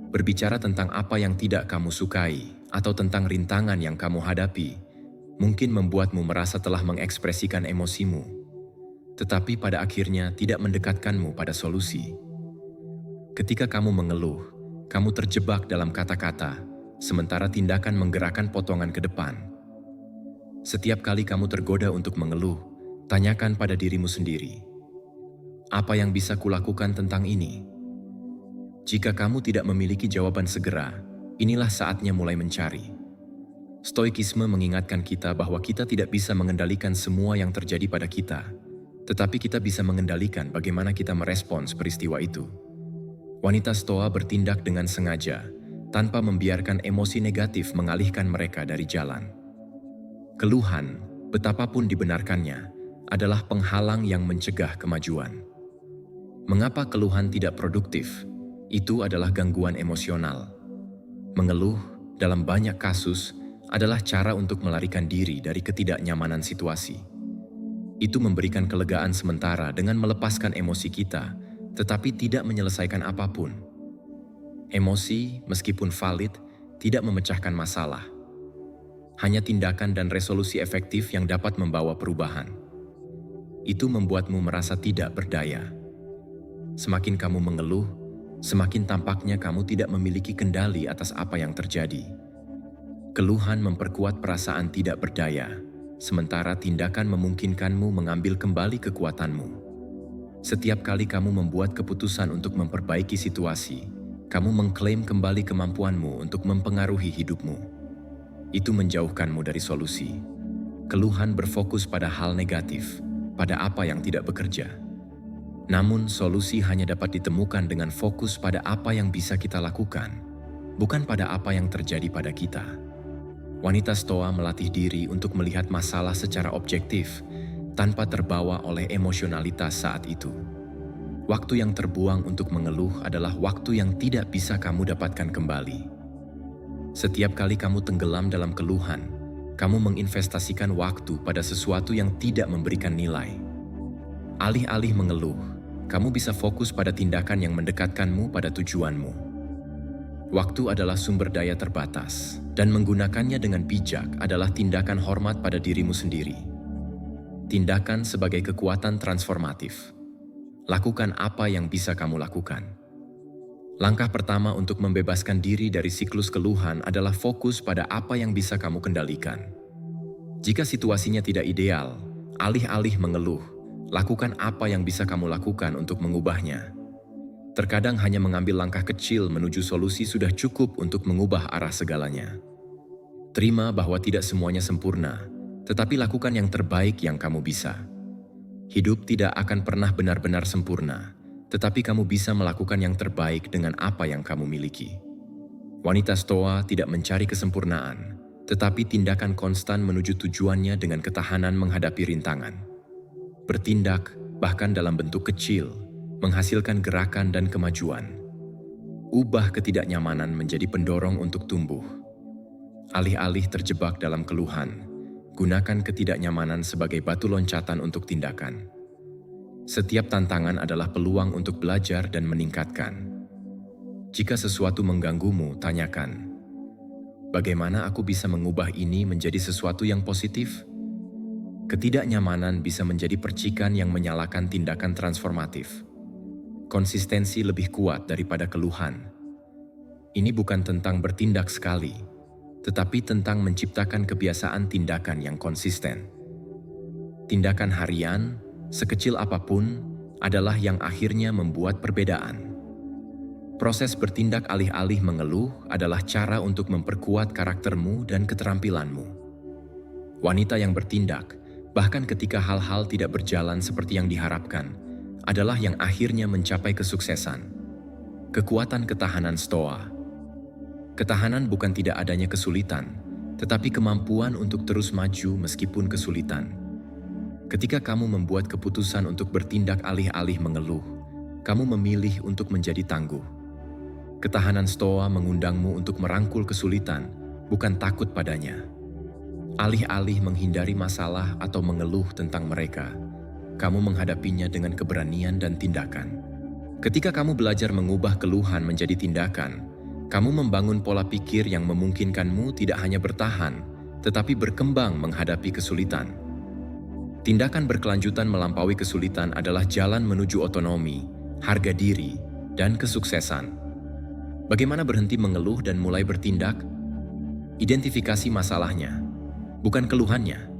Berbicara tentang apa yang tidak kamu sukai atau tentang rintangan yang kamu hadapi, mungkin membuatmu merasa telah mengekspresikan emosimu, tetapi pada akhirnya tidak mendekatkanmu pada solusi. Ketika kamu mengeluh, kamu terjebak dalam kata-kata, sementara tindakan menggerakkan potongan ke depan. Setiap kali kamu tergoda untuk mengeluh, tanyakan pada dirimu sendiri, apa yang bisa kulakukan tentang ini? Jika kamu tidak memiliki jawaban segera, inilah saatnya mulai mencari. Stoikisme mengingatkan kita bahwa kita tidak bisa mengendalikan semua yang terjadi pada kita, tetapi kita bisa mengendalikan bagaimana kita merespons peristiwa itu. Wanita Stoa bertindak dengan sengaja, tanpa membiarkan emosi negatif mengalihkan mereka dari jalan. Keluhan, betapapun dibenarkannya, adalah penghalang yang mencegah kemajuan. Mengapa keluhan tidak produktif? Itu adalah gangguan emosional. Mengeluh, dalam banyak kasus, adalah cara untuk melarikan diri dari ketidaknyamanan situasi. Itu memberikan kelegaan sementara dengan melepaskan emosi kita, tetapi tidak menyelesaikan apapun. Emosi, meskipun valid, tidak memecahkan masalah. Hanya tindakan dan resolusi efektif yang dapat membawa perubahan. Itu membuatmu merasa tidak berdaya. Semakin kamu mengeluh, semakin tampaknya kamu tidak memiliki kendali atas apa yang terjadi. Keluhan memperkuat perasaan tidak berdaya, sementara tindakan memungkinkanmu mengambil kembali kekuatanmu. Setiap kali kamu membuat keputusan untuk memperbaiki situasi, kamu mengklaim kembali kemampuanmu untuk mempengaruhi hidupmu. Itu menjauhkanmu dari solusi. Keluhan berfokus pada hal negatif, pada apa yang tidak bekerja. Namun, solusi hanya dapat ditemukan dengan fokus pada apa yang bisa kita lakukan, bukan pada apa yang terjadi pada kita. Wanita Stoa melatih diri untuk melihat masalah secara objektif, tanpa terbawa oleh emosionalitas saat itu. Waktu yang terbuang untuk mengeluh adalah waktu yang tidak bisa kamu dapatkan kembali. Setiap kali kamu tenggelam dalam keluhan, kamu menginvestasikan waktu pada sesuatu yang tidak memberikan nilai. Alih-alih mengeluh, kamu bisa fokus pada tindakan yang mendekatkanmu pada tujuanmu. Waktu adalah sumber daya terbatas, dan menggunakannya dengan bijak adalah tindakan hormat pada dirimu sendiri. Tindakan sebagai kekuatan transformatif. Lakukan apa yang bisa kamu lakukan. Langkah pertama untuk membebaskan diri dari siklus keluhan adalah fokus pada apa yang bisa kamu kendalikan. Jika situasinya tidak ideal, alih-alih mengeluh, lakukan apa yang bisa kamu lakukan untuk mengubahnya. Terkadang hanya mengambil langkah kecil menuju solusi sudah cukup untuk mengubah arah segalanya. Terima bahwa tidak semuanya sempurna, tetapi lakukan yang terbaik yang kamu bisa. Hidup tidak akan pernah benar-benar sempurna, tetapi kamu bisa melakukan yang terbaik dengan apa yang kamu miliki. Wanita Stoa tidak mencari kesempurnaan, tetapi tindakan konstan menuju tujuannya dengan ketahanan menghadapi rintangan. Bertindak, bahkan dalam bentuk kecil, menghasilkan gerakan dan kemajuan. Ubah ketidaknyamanan menjadi pendorong untuk tumbuh. Alih-alih terjebak dalam keluhan, gunakan ketidaknyamanan sebagai batu loncatan untuk tindakan. Setiap tantangan adalah peluang untuk belajar dan meningkatkan. Jika sesuatu mengganggumu, tanyakan, bagaimana aku bisa mengubah ini menjadi sesuatu yang positif? Ketidaknyamanan bisa menjadi percikan yang menyalakan tindakan transformatif. Konsistensi lebih kuat daripada keluhan. Ini bukan tentang bertindak sekali, tetapi tentang menciptakan kebiasaan tindakan yang konsisten. Tindakan harian, sekecil apapun, adalah yang akhirnya membuat perbedaan. Proses bertindak alih-alih mengeluh adalah cara untuk memperkuat karaktermu dan keterampilanmu. Wanita yang bertindak, bahkan ketika hal-hal tidak berjalan seperti yang diharapkan, adalah yang akhirnya mencapai kesuksesan. Kekuatan ketahanan Stoa. Ketahanan bukan tidak adanya kesulitan, tetapi kemampuan untuk terus maju meskipun kesulitan. Ketika kamu membuat keputusan untuk bertindak alih-alih mengeluh, kamu memilih untuk menjadi tangguh. Ketahanan Stoa mengundangmu untuk merangkul kesulitan, bukan takut padanya. Alih-alih menghindari masalah atau mengeluh tentang mereka, kamu menghadapinya dengan keberanian dan tindakan. Ketika kamu belajar mengubah keluhan menjadi tindakan, kamu membangun pola pikir yang memungkinkanmu tidak hanya bertahan, tetapi berkembang menghadapi kesulitan. Tindakan berkelanjutan melampaui kesulitan adalah jalan menuju otonomi, harga diri, dan kesuksesan. Bagaimana berhenti mengeluh dan mulai bertindak? Identifikasi masalahnya, bukan keluhannya.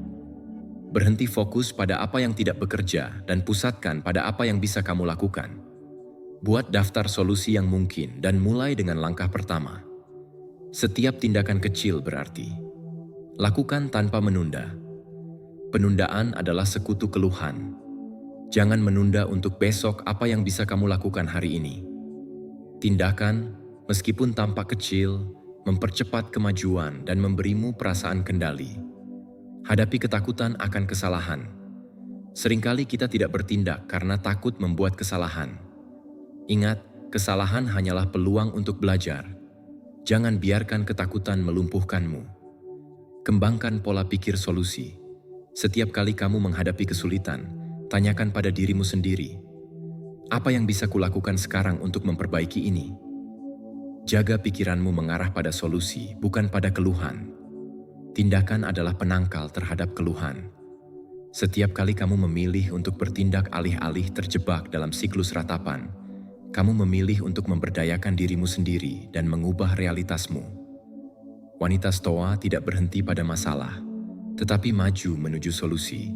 Berhenti fokus pada apa yang tidak bekerja dan pusatkan pada apa yang bisa kamu lakukan. Buat daftar solusi yang mungkin dan mulai dengan langkah pertama. Setiap tindakan kecil berarti. Lakukan tanpa menunda. Penundaan adalah sekutu keluhan. Jangan menunda untuk besok apa yang bisa kamu lakukan hari ini. Tindakan, meskipun tampak kecil, mempercepat kemajuan dan memberimu perasaan kendali. Hadapi ketakutan akan kesalahan. Seringkali kita tidak bertindak karena takut membuat kesalahan. Ingat, kesalahan hanyalah peluang untuk belajar. Jangan biarkan ketakutan melumpuhkanmu. Kembangkan pola pikir solusi. Setiap kali kamu menghadapi kesulitan, tanyakan pada dirimu sendiri, apa yang bisa kulakukan sekarang untuk memperbaiki ini? Jaga pikiranmu mengarah pada solusi, bukan pada keluhan. Tindakan adalah penangkal terhadap keluhan. Setiap kali kamu memilih untuk bertindak alih-alih terjebak dalam siklus ratapan, Kamu memilih untuk memberdayakan dirimu sendiri dan mengubah realitasmu. Wanita Stoa tidak berhenti pada masalah, tetapi maju menuju solusi,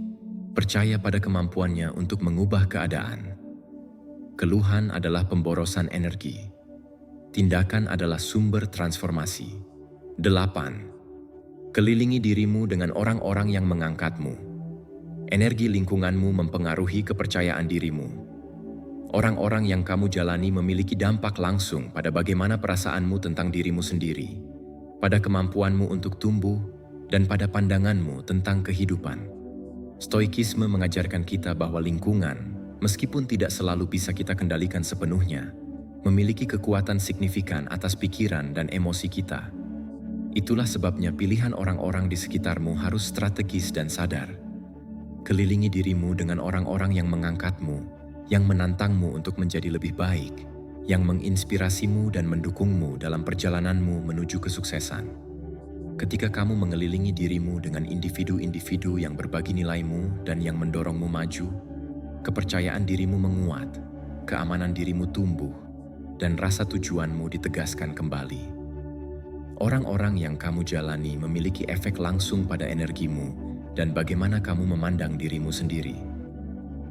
percaya pada kemampuannya untuk mengubah keadaan. Keluhan adalah pemborosan energi. Tindakan adalah sumber transformasi. 8. Kelilingi dirimu dengan orang-orang yang mengangkatmu. Energi lingkunganmu mempengaruhi kepercayaan dirimu. Orang-orang yang kamu jalani memiliki dampak langsung pada bagaimana perasaanmu tentang dirimu sendiri, pada kemampuanmu untuk tumbuh, dan pada pandanganmu tentang kehidupan. Stoikisme mengajarkan kita bahwa lingkungan, meskipun tidak selalu bisa kita kendalikan sepenuhnya, memiliki kekuatan signifikan atas pikiran dan emosi kita. Itulah sebabnya pilihan orang-orang di sekitarmu harus strategis dan sadar. Kelilingi dirimu dengan orang-orang yang mengangkatmu, yang menantangmu untuk menjadi lebih baik, yang menginspirasimu dan mendukungmu dalam perjalananmu menuju kesuksesan. Ketika kamu mengelilingi dirimu dengan individu-individu yang berbagi nilaimu dan yang mendorongmu maju, kepercayaan dirimu menguat, keamanan dirimu tumbuh, dan rasa tujuanmu ditegaskan kembali. Orang-orang yang kamu jalani memiliki efek langsung pada energimu dan bagaimana kamu memandang dirimu sendiri.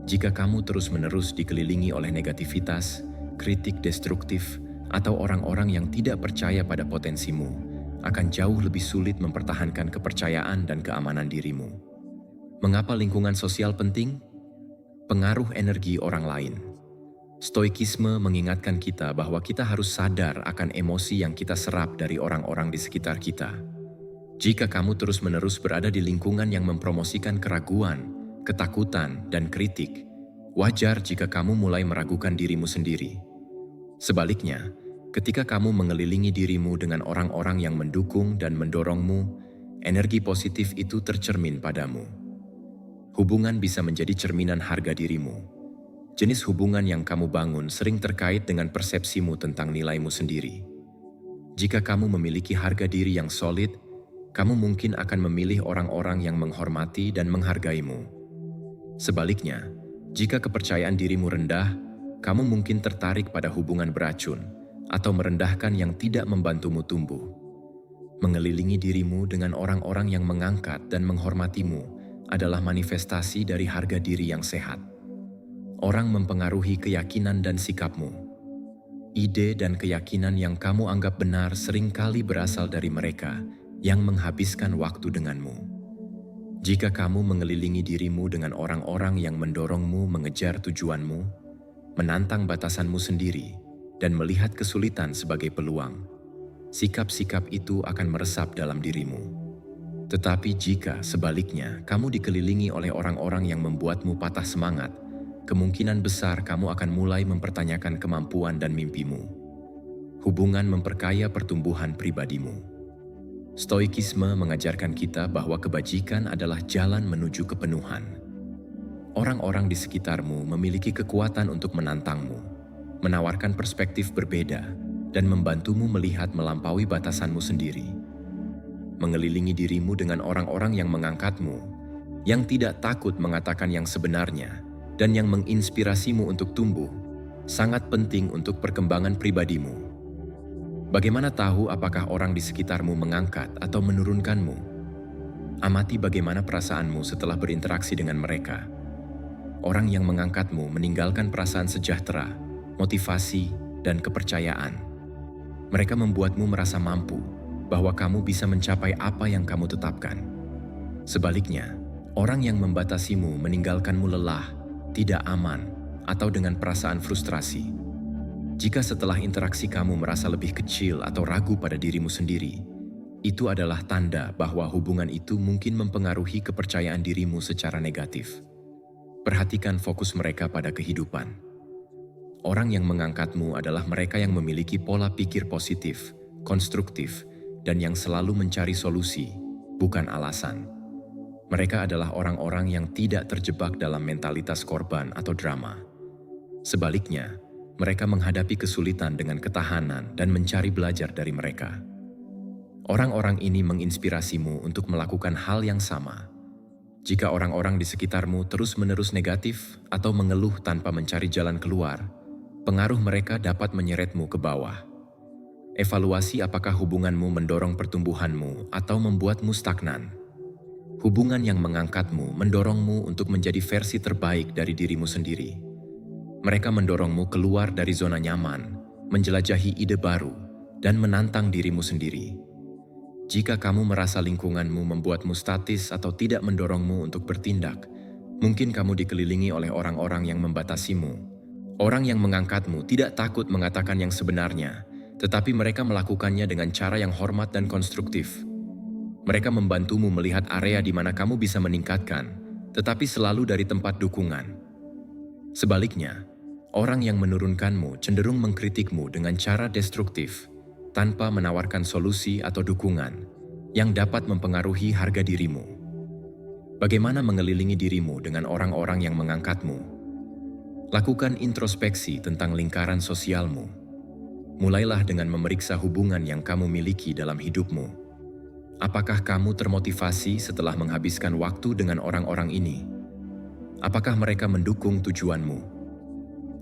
Jika kamu terus-menerus dikelilingi oleh negativitas, kritik destruktif, atau orang-orang yang tidak percaya pada potensimu, akan jauh lebih sulit mempertahankan kepercayaan dan keamanan dirimu. Mengapa lingkungan sosial penting? Pengaruh energi orang lain. Stoikisme mengingatkan kita bahwa kita harus sadar akan emosi yang kita serap dari orang-orang di sekitar kita. Jika kamu terus-menerus berada di lingkungan yang mempromosikan keraguan, ketakutan, dan kritik, wajar jika kamu mulai meragukan dirimu sendiri. Sebaliknya, ketika kamu mengelilingi dirimu dengan orang-orang yang mendukung dan mendorongmu, energi positif itu tercermin padamu. Hubungan bisa menjadi cerminan harga dirimu. Jenis hubungan yang kamu bangun sering terkait dengan persepsimu tentang nilaimu sendiri. Jika kamu memiliki harga diri yang solid, kamu mungkin akan memilih orang-orang yang menghormati dan menghargaimu. Sebaliknya, jika kepercayaan dirimu rendah, kamu mungkin tertarik pada hubungan beracun atau merendahkan yang tidak membantumu tumbuh. Mengelilingi dirimu dengan orang-orang yang mengangkat dan menghormatimu adalah manifestasi dari harga diri yang sehat. Orang mempengaruhi keyakinan dan sikapmu. Ide dan keyakinan yang kamu anggap benar seringkali berasal dari mereka yang menghabiskan waktu denganmu. Jika kamu mengelilingi dirimu dengan orang-orang yang mendorongmu mengejar tujuanmu, menantang batasanmu sendiri, dan melihat kesulitan sebagai peluang, sikap-sikap itu akan meresap dalam dirimu. Tetapi jika sebaliknya kamu dikelilingi oleh orang-orang yang membuatmu patah semangat, kemungkinan besar kamu akan mulai mempertanyakan kemampuan dan mimpimu. Hubungan memperkaya pertumbuhan pribadimu. Stoikisme mengajarkan kita bahwa kebajikan adalah jalan menuju kepenuhan. Orang-orang di sekitarmu memiliki kekuatan untuk menantangmu, menawarkan perspektif berbeda, dan membantumu melihat melampaui batasanmu sendiri. Mengelilingi dirimu dengan orang-orang yang mengangkatmu, yang tidak takut mengatakan yang sebenarnya, dan yang menginspirasimu untuk tumbuh, sangat penting untuk perkembangan pribadimu. Bagaimana tahu apakah orang di sekitarmu mengangkat atau menurunkanmu? Amati bagaimana perasaanmu setelah berinteraksi dengan mereka. Orang yang mengangkatmu meninggalkan perasaan sejahtera, motivasi, dan kepercayaan. Mereka membuatmu merasa mampu bahwa kamu bisa mencapai apa yang kamu tetapkan. Sebaliknya, orang yang membatasimu meninggalkanmu lelah, tidak aman, atau dengan perasaan frustrasi. Jika setelah interaksi kamu merasa lebih kecil atau ragu pada dirimu sendiri, itu adalah tanda bahwa hubungan itu mungkin mempengaruhi kepercayaan dirimu secara negatif. Perhatikan fokus mereka pada kehidupan. Orang yang mengangkatmu adalah mereka yang memiliki pola pikir positif, konstruktif, dan yang selalu mencari solusi, bukan alasan. Mereka adalah orang-orang yang tidak terjebak dalam mentalitas korban atau drama. Sebaliknya, mereka menghadapi kesulitan dengan ketahanan dan mencari belajar dari mereka. Orang-orang ini menginspirasimu untuk melakukan hal yang sama. Jika orang-orang di sekitarmu terus-menerus negatif atau mengeluh tanpa mencari jalan keluar, Pengaruh mereka dapat menyeretmu ke bawah. Evaluasi apakah hubunganmu mendorong pertumbuhanmu atau membuatmu stagnan. Hubungan yang mengangkatmu mendorongmu untuk menjadi versi terbaik dari dirimu sendiri. Mereka mendorongmu keluar dari zona nyaman, menjelajahi ide baru, dan menantang dirimu sendiri. Jika kamu merasa lingkunganmu membuatmu statis atau tidak mendorongmu untuk bertindak, mungkin kamu dikelilingi oleh orang-orang yang membatasimu. Orang yang mengangkatmu tidak takut mengatakan yang sebenarnya, tetapi mereka melakukannya dengan cara yang hormat dan konstruktif. Mereka membantumu melihat area di mana kamu bisa meningkatkan, tetapi selalu dari tempat dukungan. Sebaliknya, orang yang menurunkanmu cenderung mengkritikmu dengan cara destruktif, tanpa menawarkan solusi atau dukungan yang dapat mempengaruhi harga dirimu. Bagaimana mengelilingi dirimu dengan orang-orang yang mengangkatmu? Lakukan introspeksi tentang lingkaran sosialmu. Mulailah dengan memeriksa hubungan yang kamu miliki dalam hidupmu. Apakah kamu termotivasi setelah menghabiskan waktu dengan orang-orang ini? Apakah mereka mendukung tujuanmu?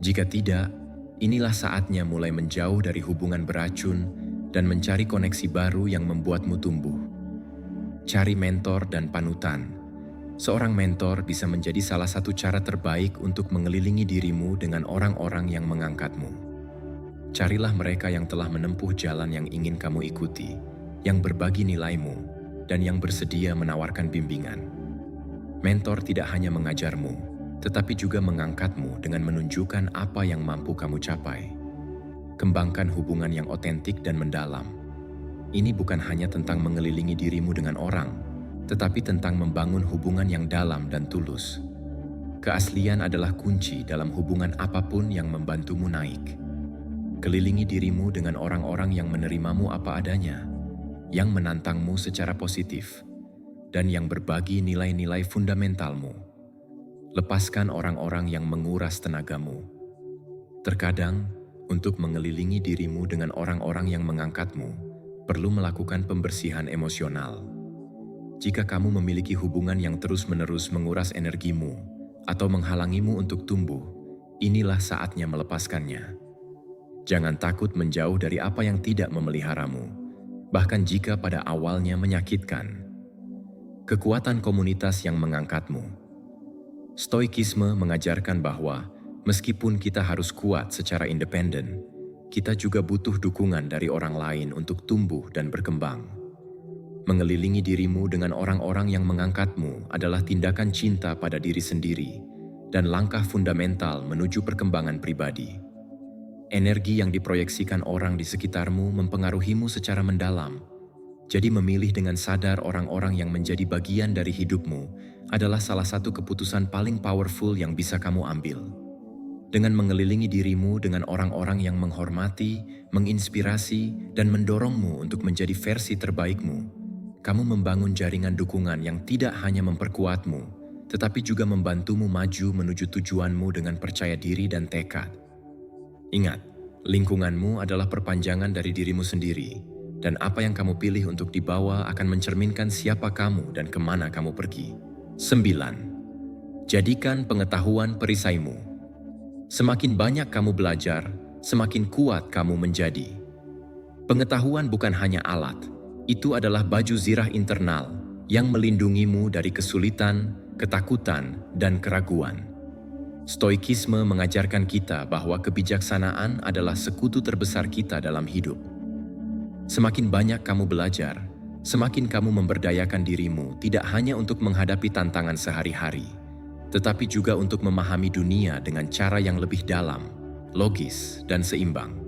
Jika tidak, inilah saatnya mulai menjauh dari hubungan beracun dan mencari koneksi baru yang membuatmu tumbuh. Cari mentor dan panutan. Seorang mentor bisa menjadi salah satu cara terbaik untuk mengelilingi dirimu dengan orang-orang yang mengangkatmu. Carilah mereka yang telah menempuh jalan yang ingin kamu ikuti, yang berbagi nilaimu, dan yang bersedia menawarkan bimbingan. Mentor tidak hanya mengajarmu, tetapi juga mengangkatmu dengan menunjukkan apa yang mampu kamu capai. Kembangkan hubungan yang otentik dan mendalam. Ini bukan hanya tentang mengelilingi dirimu dengan orang, tetapi tentang membangun hubungan yang dalam dan tulus. Keaslian adalah kunci dalam hubungan apapun yang membantumu naik. Kelilingi dirimu dengan orang-orang yang menerimamu apa adanya, yang menantangmu secara positif, dan yang berbagi nilai-nilai fundamentalmu. Lepaskan orang-orang yang menguras tenagamu. Terkadang, untuk mengelilingi dirimu dengan orang-orang yang mengangkatmu, perlu melakukan pembersihan emosional. Jika kamu memiliki hubungan yang terus-menerus menguras energimu atau menghalangimu untuk tumbuh, inilah saatnya melepaskannya. Jangan takut menjauh dari apa yang tidak memeliharamu, bahkan jika pada awalnya menyakitkan. Kekuatan komunitas yang mengangkatmu. Stoikisme mengajarkan bahwa meskipun kita harus kuat secara independen, kita juga butuh dukungan dari orang lain untuk tumbuh dan berkembang. Mengelilingi dirimu dengan orang-orang yang mengangkatmu adalah tindakan cinta pada diri sendiri dan langkah fundamental menuju perkembangan pribadi. Energi yang diproyeksikan orang di sekitarmu mempengaruhimu secara mendalam. Jadi memilih dengan sadar orang-orang yang menjadi bagian dari hidupmu adalah salah satu keputusan paling powerful yang bisa kamu ambil. Dengan mengelilingi dirimu dengan orang-orang yang menghormati, menginspirasi, dan mendorongmu untuk menjadi versi terbaikmu, kamu membangun jaringan dukungan yang tidak hanya memperkuatmu, tetapi juga membantumu maju menuju tujuanmu dengan percaya diri dan tekad. Ingat, lingkunganmu adalah perpanjangan dari dirimu sendiri, dan apa yang kamu pilih untuk dibawa akan mencerminkan siapa kamu dan kemana kamu pergi. 9. Jadikan pengetahuan perisaimu. Semakin banyak kamu belajar, semakin kuat kamu menjadi. Pengetahuan bukan hanya alat, itu adalah baju zirah internal yang melindungimu dari kesulitan, ketakutan, dan keraguan. Stoikisme mengajarkan kita bahwa kebijaksanaan adalah sekutu terbesar kita dalam hidup. Semakin banyak kamu belajar, semakin kamu memberdayakan dirimu tidak hanya untuk menghadapi tantangan sehari-hari, tetapi juga untuk memahami dunia dengan cara yang lebih dalam, logis, dan seimbang.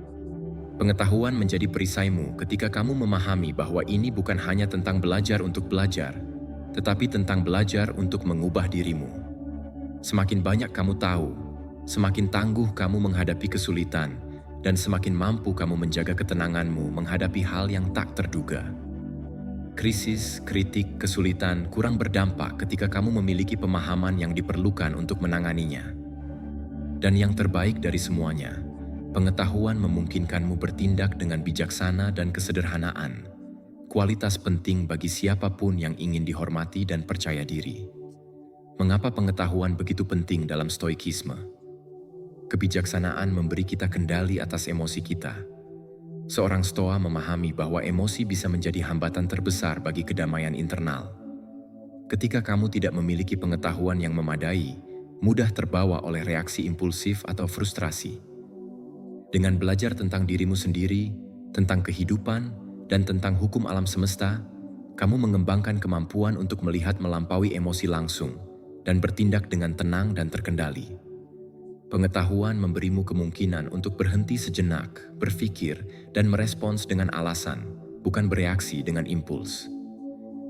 Pengetahuan menjadi perisaimu ketika kamu memahami bahwa ini bukan hanya tentang belajar untuk belajar, tetapi tentang belajar untuk mengubah dirimu. Semakin banyak kamu tahu, semakin tangguh kamu menghadapi kesulitan, dan semakin mampu kamu menjaga ketenanganmu menghadapi hal yang tak terduga. Krisis, kritik, kesulitan kurang berdampak ketika kamu memiliki pemahaman yang diperlukan untuk menanganinya. Dan yang terbaik dari semuanya, pengetahuan memungkinkanmu bertindak dengan bijaksana dan kesederhanaan, kualitas penting bagi siapapun yang ingin dihormati dan percaya diri. Mengapa pengetahuan begitu penting dalam stoikisme? Kebijaksanaan memberi kita kendali atas emosi kita. Seorang stoa memahami bahwa emosi bisa menjadi hambatan terbesar bagi kedamaian internal. Ketika kamu tidak memiliki pengetahuan yang memadai, mudah terbawa oleh reaksi impulsif atau frustrasi. Dengan belajar tentang dirimu sendiri, tentang kehidupan, dan tentang hukum alam semesta, kamu mengembangkan kemampuan untuk melihat melampaui emosi langsung dan bertindak dengan tenang dan terkendali. Pengetahuan memberimu kemungkinan untuk berhenti sejenak, berpikir, dan merespons dengan alasan, bukan bereaksi dengan impuls.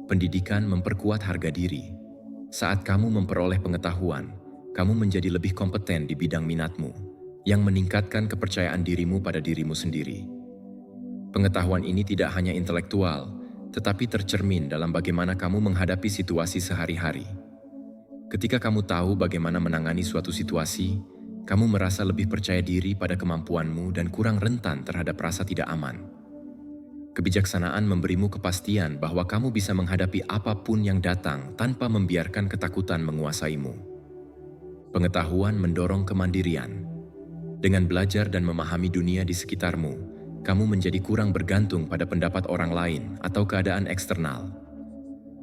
Pendidikan memperkuat harga diri. Saat kamu memperoleh pengetahuan, kamu menjadi lebih kompeten di bidang minatmu, yang meningkatkan kepercayaan dirimu pada dirimu sendiri. Pengetahuan ini tidak hanya intelektual, tetapi tercermin dalam bagaimana kamu menghadapi situasi sehari-hari. Ketika kamu tahu bagaimana menangani suatu situasi, kamu merasa lebih percaya diri pada kemampuanmu dan kurang rentan terhadap rasa tidak aman. Kebijaksanaan memberimu kepastian bahwa kamu bisa menghadapi apapun yang datang tanpa membiarkan ketakutan menguasaimu. Pengetahuan mendorong kemandirian. Dengan belajar dan memahami dunia di sekitarmu, kamu menjadi kurang bergantung pada pendapat orang lain atau keadaan eksternal.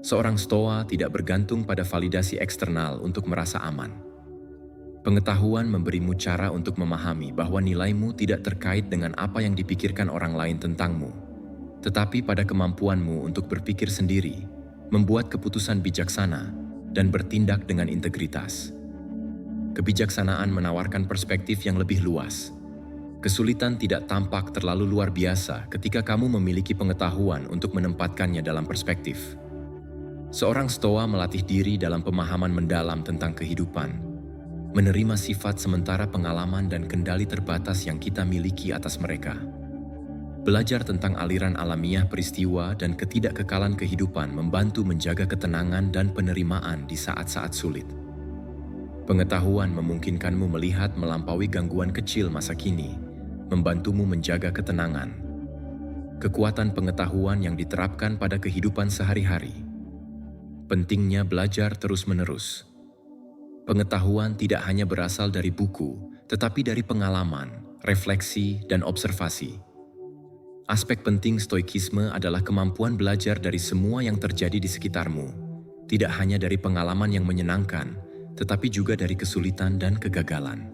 Seorang stoa tidak bergantung pada validasi eksternal untuk merasa aman. Pengetahuan memberimu cara untuk memahami bahwa nilaimu tidak terkait dengan apa yang dipikirkan orang lain tentangmu, tetapi pada kemampuanmu untuk berpikir sendiri, membuat keputusan bijaksana, dan bertindak dengan integritas. Kebijaksanaan menawarkan perspektif yang lebih luas. Kesulitan tidak tampak terlalu luar biasa ketika kamu memiliki pengetahuan untuk menempatkannya dalam perspektif. Seorang stoa melatih diri dalam pemahaman mendalam tentang kehidupan, menerima sifat sementara pengalaman dan kendali terbatas yang kita miliki atas mereka. Belajar tentang aliran alamiah peristiwa dan ketidakkekalan kehidupan membantu menjaga ketenangan dan penerimaan di saat-saat sulit. Pengetahuan memungkinkanmu melihat melampaui gangguan kecil masa kini, membantumu menjaga ketenangan. Kekuatan pengetahuan yang diterapkan pada kehidupan sehari-hari. Pentingnya belajar terus-menerus. Pengetahuan tidak hanya berasal dari buku, tetapi dari pengalaman, refleksi, dan observasi. Aspek penting stoikisme adalah kemampuan belajar dari semua yang terjadi di sekitarmu, tidak hanya dari pengalaman yang menyenangkan, tetapi juga dari kesulitan dan kegagalan.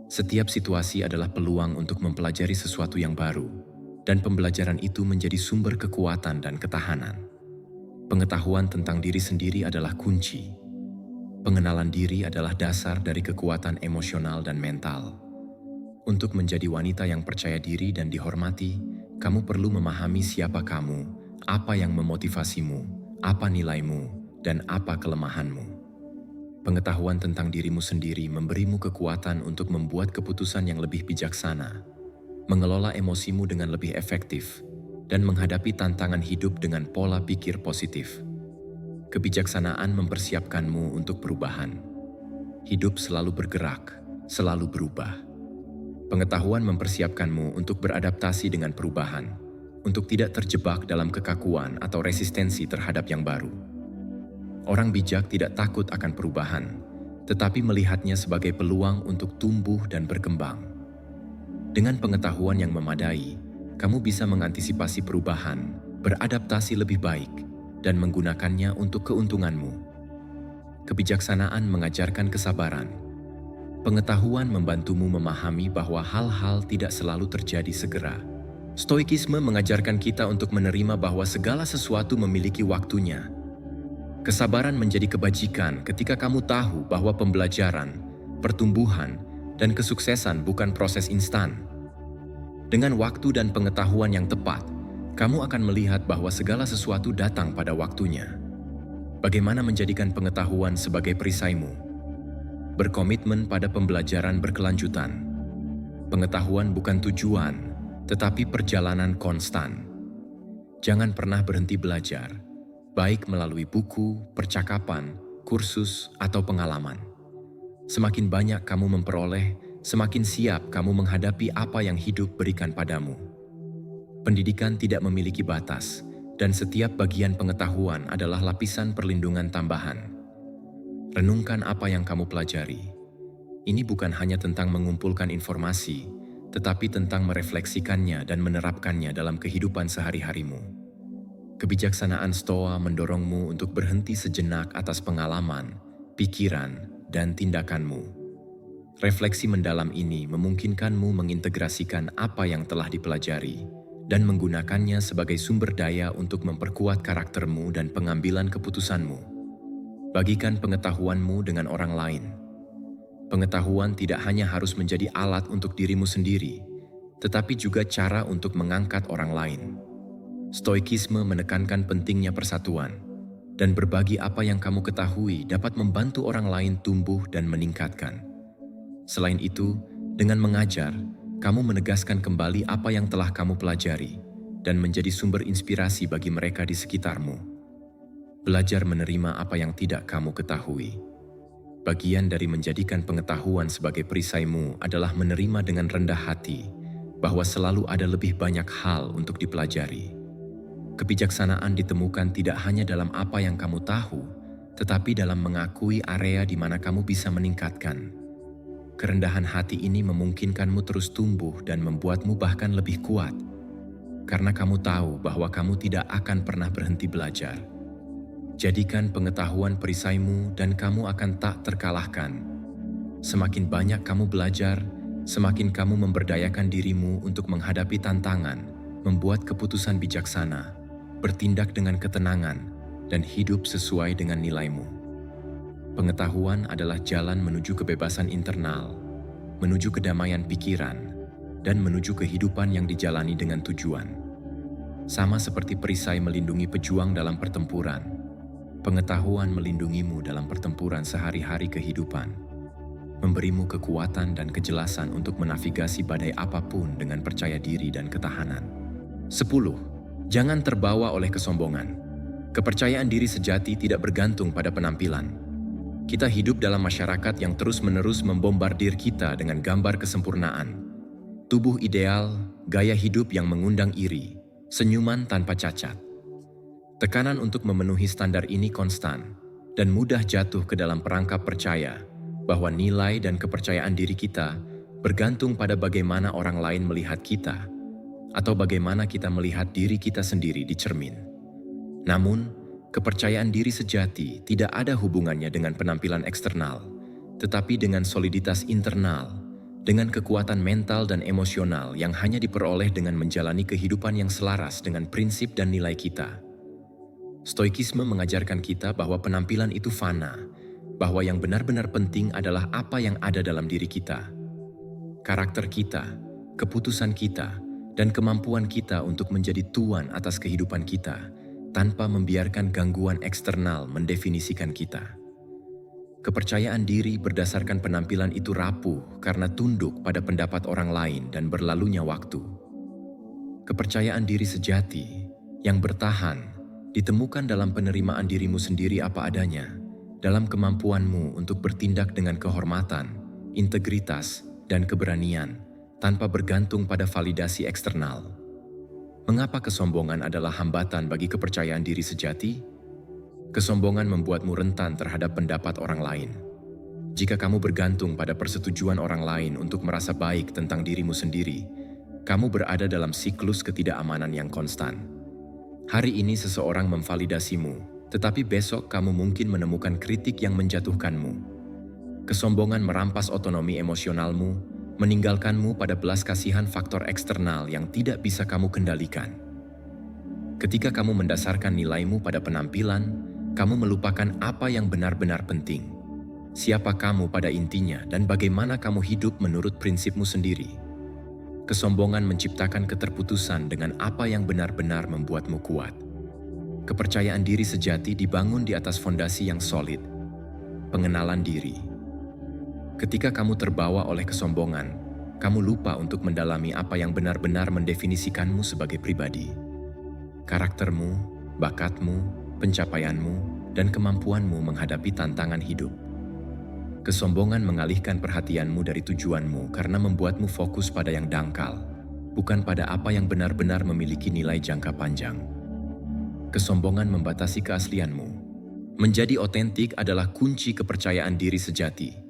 Setiap situasi adalah peluang untuk mempelajari sesuatu yang baru, dan pembelajaran itu menjadi sumber kekuatan dan ketahanan. Pengetahuan tentang diri sendiri adalah kunci. Pengenalan diri adalah dasar dari kekuatan emosional dan mental. Untuk menjadi wanita yang percaya diri dan dihormati, kamu perlu memahami siapa kamu, apa yang memotivasimu, apa nilaimu, dan apa kelemahanmu. Pengetahuan tentang dirimu sendiri memberimu kekuatan untuk membuat keputusan yang lebih bijaksana, mengelola emosimu dengan lebih efektif, dan menghadapi tantangan hidup dengan pola pikir positif. Kebijaksanaan mempersiapkanmu untuk perubahan. Hidup selalu bergerak, selalu berubah. Pengetahuan mempersiapkanmu untuk beradaptasi dengan perubahan, untuk tidak terjebak dalam kekakuan atau resistensi terhadap yang baru. Orang bijak tidak takut akan perubahan, tetapi melihatnya sebagai peluang untuk tumbuh dan berkembang. Dengan pengetahuan yang memadai, kamu bisa mengantisipasi perubahan, beradaptasi lebih baik, dan menggunakannya untuk keuntunganmu. Kebijaksanaan mengajarkan kesabaran. Pengetahuan membantumu memahami bahwa hal-hal tidak selalu terjadi segera. Stoikisme mengajarkan kita untuk menerima bahwa segala sesuatu memiliki waktunya. Kesabaran menjadi kebajikan ketika kamu tahu bahwa pembelajaran, pertumbuhan, dan kesuksesan bukan proses instan. Dengan waktu dan pengetahuan yang tepat, kamu akan melihat bahwa segala sesuatu datang pada waktunya. Bagaimana menjadikan pengetahuan sebagai perisaimu? Berkomitmen pada pembelajaran berkelanjutan. Pengetahuan bukan tujuan, tetapi perjalanan konstan. Jangan pernah berhenti belajar, baik melalui buku, percakapan, kursus, atau pengalaman. Semakin banyak kamu memperoleh, semakin siap kamu menghadapi apa yang hidup berikan padamu. Pendidikan tidak memiliki batas, dan setiap bagian pengetahuan adalah lapisan perlindungan tambahan. Renungkan apa yang kamu pelajari. Ini bukan hanya tentang mengumpulkan informasi, tetapi tentang merefleksikannya dan menerapkannya dalam kehidupan sehari-harimu. Kebijaksanaan Stoa mendorongmu untuk berhenti sejenak atas pengalaman, pikiran, dan tindakanmu. Refleksi mendalam ini memungkinkanmu mengintegrasikan apa yang telah dipelajari dan menggunakannya sebagai sumber daya untuk memperkuat karaktermu dan pengambilan keputusanmu. Bagikan pengetahuanmu dengan orang lain. Pengetahuan tidak hanya harus menjadi alat untuk dirimu sendiri, tetapi juga cara untuk mengangkat orang lain. Stoikisme menekankan pentingnya persatuan, dan berbagi apa yang kamu ketahui dapat membantu orang lain tumbuh dan meningkatkan. Selain itu, dengan mengajar, kamu menegaskan kembali apa yang telah kamu pelajari dan menjadi sumber inspirasi bagi mereka di sekitarmu. Belajar menerima apa yang tidak kamu ketahui. Bagian dari menjadikan pengetahuan sebagai perisaimu adalah menerima dengan rendah hati bahwa selalu ada lebih banyak hal untuk dipelajari. Kebijaksanaan ditemukan tidak hanya dalam apa yang kamu tahu, tetapi dalam mengakui area di mana kamu bisa meningkatkan. Kerendahan hati ini memungkinkanmu terus tumbuh dan membuatmu bahkan lebih kuat, karena kamu tahu bahwa kamu tidak akan pernah berhenti belajar. Jadikan pengetahuan perisaimu dan kamu akan tak terkalahkan. Semakin banyak kamu belajar, semakin kamu memberdayakan dirimu untuk menghadapi tantangan, membuat keputusan bijaksana, bertindak dengan ketenangan, dan hidup sesuai dengan nilaimu. Pengetahuan adalah jalan menuju kebebasan internal, menuju kedamaian pikiran, dan menuju kehidupan yang dijalani dengan tujuan. Sama seperti perisai melindungi pejuang dalam pertempuran, pengetahuan melindungimu dalam pertempuran sehari-hari kehidupan, memberimu kekuatan dan kejelasan untuk menavigasi badai apapun dengan percaya diri dan ketahanan. 10. Jangan terbawa oleh kesombongan. Kepercayaan diri sejati tidak bergantung pada penampilan. Kita hidup dalam masyarakat yang terus-menerus membombardir kita dengan gambar kesempurnaan. Tubuh ideal, gaya hidup yang mengundang iri, senyuman tanpa cacat. Tekanan untuk memenuhi standar ini konstan dan mudah jatuh ke dalam perangkap percaya bahwa nilai dan kepercayaan diri kita bergantung pada bagaimana orang lain melihat kita atau bagaimana kita melihat diri kita sendiri di cermin. Namun, kepercayaan diri sejati tidak ada hubungannya dengan penampilan eksternal, tetapi dengan soliditas internal, dengan kekuatan mental dan emosional yang hanya diperoleh dengan menjalani kehidupan yang selaras dengan prinsip dan nilai kita. Stoikisme mengajarkan kita bahwa penampilan itu fana, bahwa yang benar-benar penting adalah apa yang ada dalam diri kita. Karakter kita, keputusan kita, dan kemampuan kita untuk menjadi tuan atas kehidupan kita, tanpa membiarkan gangguan eksternal mendefinisikan kita. Kepercayaan diri berdasarkan penampilan itu rapuh karena tunduk pada pendapat orang lain dan berlalunya waktu. Kepercayaan diri sejati yang bertahan ditemukan dalam penerimaan dirimu sendiri apa adanya, dalam kemampuanmu untuk bertindak dengan kehormatan, integritas, dan keberanian, tanpa bergantung pada validasi eksternal. Mengapa kesombongan adalah hambatan bagi kepercayaan diri sejati? Kesombongan membuatmu rentan terhadap pendapat orang lain. Jika kamu bergantung pada persetujuan orang lain untuk merasa baik tentang dirimu sendiri, kamu berada dalam siklus ketidakamanan yang konstan. Hari ini seseorang memvalidasimu, tetapi besok kamu mungkin menemukan kritik yang menjatuhkanmu. Kesombongan merampas otonomi emosionalmu, meninggalkanmu pada belas kasihan faktor eksternal yang tidak bisa kamu kendalikan. Ketika kamu mendasarkan nilaimu pada penampilan, kamu melupakan apa yang benar-benar penting. Siapa kamu pada intinya dan bagaimana kamu hidup menurut prinsipmu sendiri. Kesombongan menciptakan keterputusan dengan apa yang benar-benar membuatmu kuat. Kepercayaan diri sejati dibangun di atas fondasi yang solid. Pengenalan diri. Ketika kamu terbawa oleh kesombongan, kamu lupa untuk mendalami apa yang benar-benar mendefinisikanmu sebagai pribadi. Karaktermu, bakatmu, pencapaianmu, dan kemampuanmu menghadapi tantangan hidup. Kesombongan mengalihkan perhatianmu dari tujuanmu karena membuatmu fokus pada yang dangkal, bukan pada apa yang benar-benar memiliki nilai jangka panjang. Kesombongan membatasi keaslianmu. Menjadi otentik adalah kunci kepercayaan diri sejati.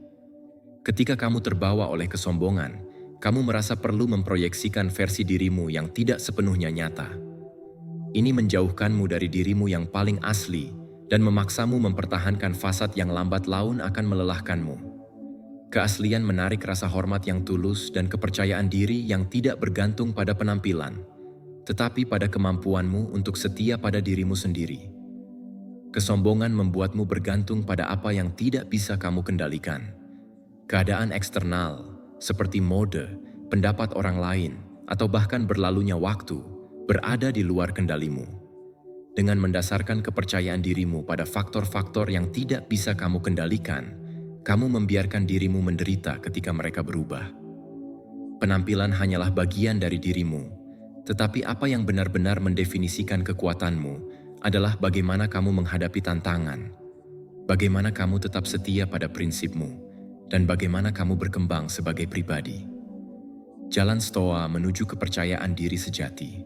Ketika kamu terbawa oleh kesombongan, kamu merasa perlu memproyeksikan versi dirimu yang tidak sepenuhnya nyata. Ini menjauhkanmu dari dirimu yang paling asli dan memaksamu mempertahankan fasad yang lambat laun akan melelahkanmu. Keaslian menarik rasa hormat yang tulus dan kepercayaan diri yang tidak bergantung pada penampilan, tetapi pada kemampuanmu untuk setia pada dirimu sendiri. Kesombongan membuatmu bergantung pada apa yang tidak bisa kamu kendalikan. Keadaan eksternal, seperti mode, pendapat orang lain, atau bahkan berlalunya waktu, berada di luar kendalimu. Dengan mendasarkan kepercayaan dirimu pada faktor-faktor yang tidak bisa kamu kendalikan, kamu membiarkan dirimu menderita ketika mereka berubah. Penampilan hanyalah bagian dari dirimu, tetapi apa yang benar-benar mendefinisikan kekuatanmu adalah bagaimana kamu menghadapi tantangan, bagaimana kamu tetap setia pada prinsipmu, dan bagaimana kamu berkembang sebagai pribadi. Jalan Stoa menuju kepercayaan diri sejati.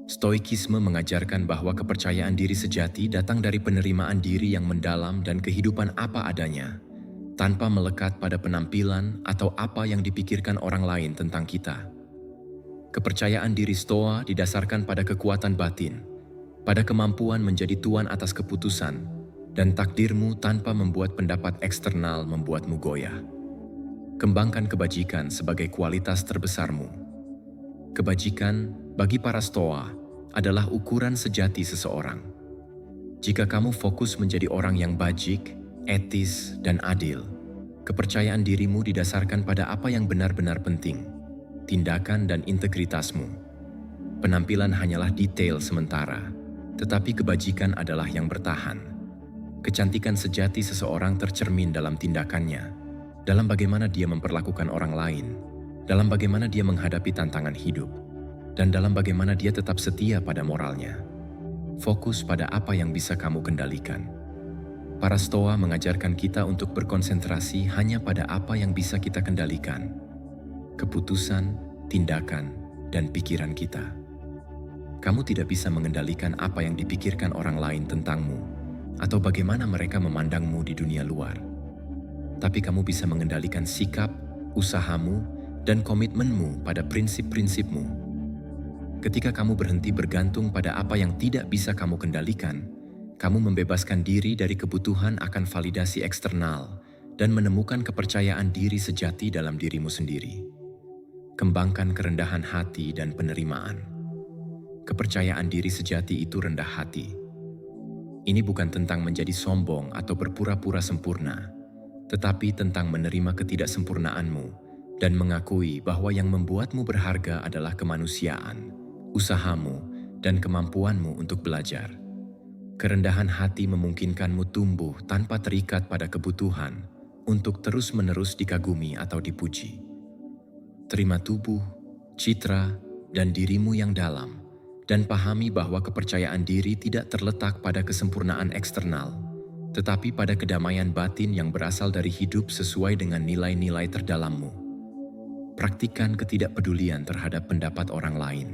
Stoikisme mengajarkan bahwa kepercayaan diri sejati datang dari penerimaan diri yang mendalam dan kehidupan apa adanya, tanpa melekat pada penampilan atau apa yang dipikirkan orang lain tentang kita. Kepercayaan diri Stoa didasarkan pada kekuatan batin, pada kemampuan menjadi tuan atas keputusan, dan takdirmu tanpa membuat pendapat eksternal membuatmu goyah. Kembangkan kebajikan sebagai kualitas terbesarmu. Kebajikan bagi para Stoa adalah ukuran sejati seseorang. Jika kamu fokus menjadi orang yang bajik, etis, dan adil, kepercayaan dirimu didasarkan pada apa yang benar-benar penting, tindakan dan integritasmu. Penampilan hanyalah detail sementara, tetapi kebajikan adalah yang bertahan. Kecantikan sejati seseorang tercermin dalam tindakannya, dalam bagaimana dia memperlakukan orang lain, dalam bagaimana dia menghadapi tantangan hidup, dan dalam bagaimana dia tetap setia pada moralnya. Fokus pada apa yang bisa kamu kendalikan. Para Stoa mengajarkan kita untuk berkonsentrasi hanya pada apa yang bisa kita kendalikan. Keputusan, tindakan, dan pikiran kita. Kamu tidak bisa mengendalikan apa yang dipikirkan orang lain tentangmu, atau bagaimana mereka memandangmu di dunia luar. Tapi kamu bisa mengendalikan sikap, usahamu, dan komitmenmu pada prinsip-prinsipmu. Ketika kamu berhenti bergantung pada apa yang tidak bisa kamu kendalikan, kamu membebaskan diri dari kebutuhan akan validasi eksternal dan menemukan kepercayaan diri sejati dalam dirimu sendiri. Kembangkan kerendahan hati dan penerimaan. Kepercayaan diri sejati itu rendah hati. Ini bukan tentang menjadi sombong atau berpura-pura sempurna, tetapi tentang menerima ketidaksempurnaanmu dan mengakui bahwa yang membuatmu berharga adalah kemanusiaan, usahamu, dan kemampuanmu untuk belajar. Kerendahan hati memungkinkanmu tumbuh tanpa terikat pada kebutuhan untuk terus-menerus dikagumi atau dipuji. Terima tubuh, citra, dan dirimu yang dalam, dan pahami bahwa kepercayaan diri tidak terletak pada kesempurnaan eksternal, tetapi pada kedamaian batin yang berasal dari hidup sesuai dengan nilai-nilai terdalammu. Praktikkan ketidakpedulian terhadap pendapat orang lain.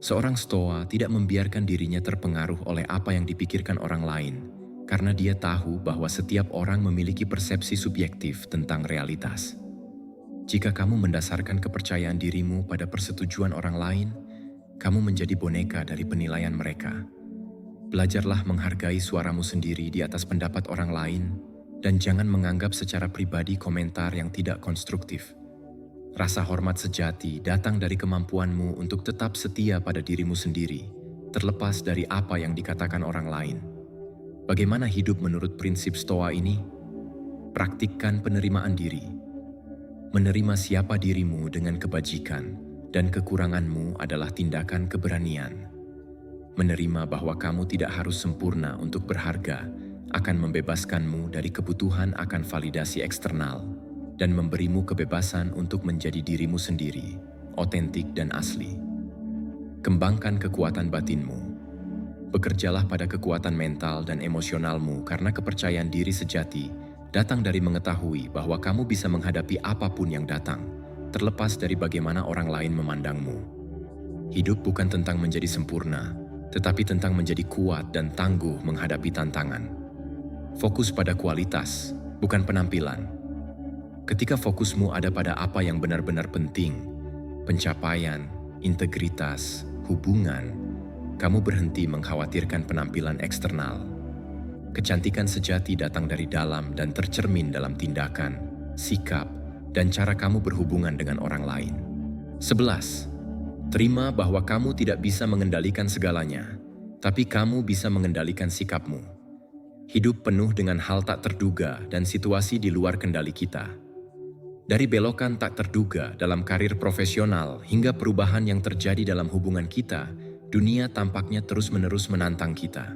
Seorang Stoa tidak membiarkan dirinya terpengaruh oleh apa yang dipikirkan orang lain, karena dia tahu bahwa setiap orang memiliki persepsi subjektif tentang realitas. Jika kamu mendasarkan kepercayaan dirimu pada persetujuan orang lain, kamu menjadi boneka dari penilaian mereka. Belajarlah menghargai suaramu sendiri di atas pendapat orang lain dan jangan menganggap secara pribadi komentar yang tidak konstruktif. Rasa hormat sejati datang dari kemampuanmu untuk tetap setia pada dirimu sendiri, terlepas dari apa yang dikatakan orang lain. Bagaimana hidup menurut prinsip Stoa ini? Praktikkan penerimaan diri. Menerima siapa dirimu dengan kebajikan dan kekuranganmu adalah tindakan keberanian. Menerima bahwa kamu tidak harus sempurna untuk berharga akan membebaskanmu dari kebutuhan akan validasi eksternal dan memberimu kebebasan untuk menjadi dirimu sendiri, otentik dan asli. Kembangkan kekuatan batinmu. Bekerjalah pada kekuatan mental dan emosionalmu karena kepercayaan diri sejati datang dari mengetahui bahwa kamu bisa menghadapi apapun yang datang, terlepas dari bagaimana orang lain memandangmu. Hidup bukan tentang menjadi sempurna, tetapi tentang menjadi kuat dan tangguh menghadapi tantangan. Fokus pada kualitas, bukan penampilan. Ketika fokusmu ada pada apa yang benar-benar penting, pencapaian, integritas, hubungan, kamu berhenti mengkhawatirkan penampilan eksternal. Kecantikan sejati datang dari dalam dan tercermin dalam tindakan, sikap, dan cara kamu berhubungan dengan orang lain. 11. Terima bahwa kamu tidak bisa mengendalikan segalanya, tapi kamu bisa mengendalikan sikapmu. Hidup penuh dengan hal tak terduga dan situasi di luar kendali kita. Dari belokan tak terduga dalam karir profesional hingga perubahan yang terjadi dalam hubungan kita, dunia tampaknya terus-menerus menantang kita.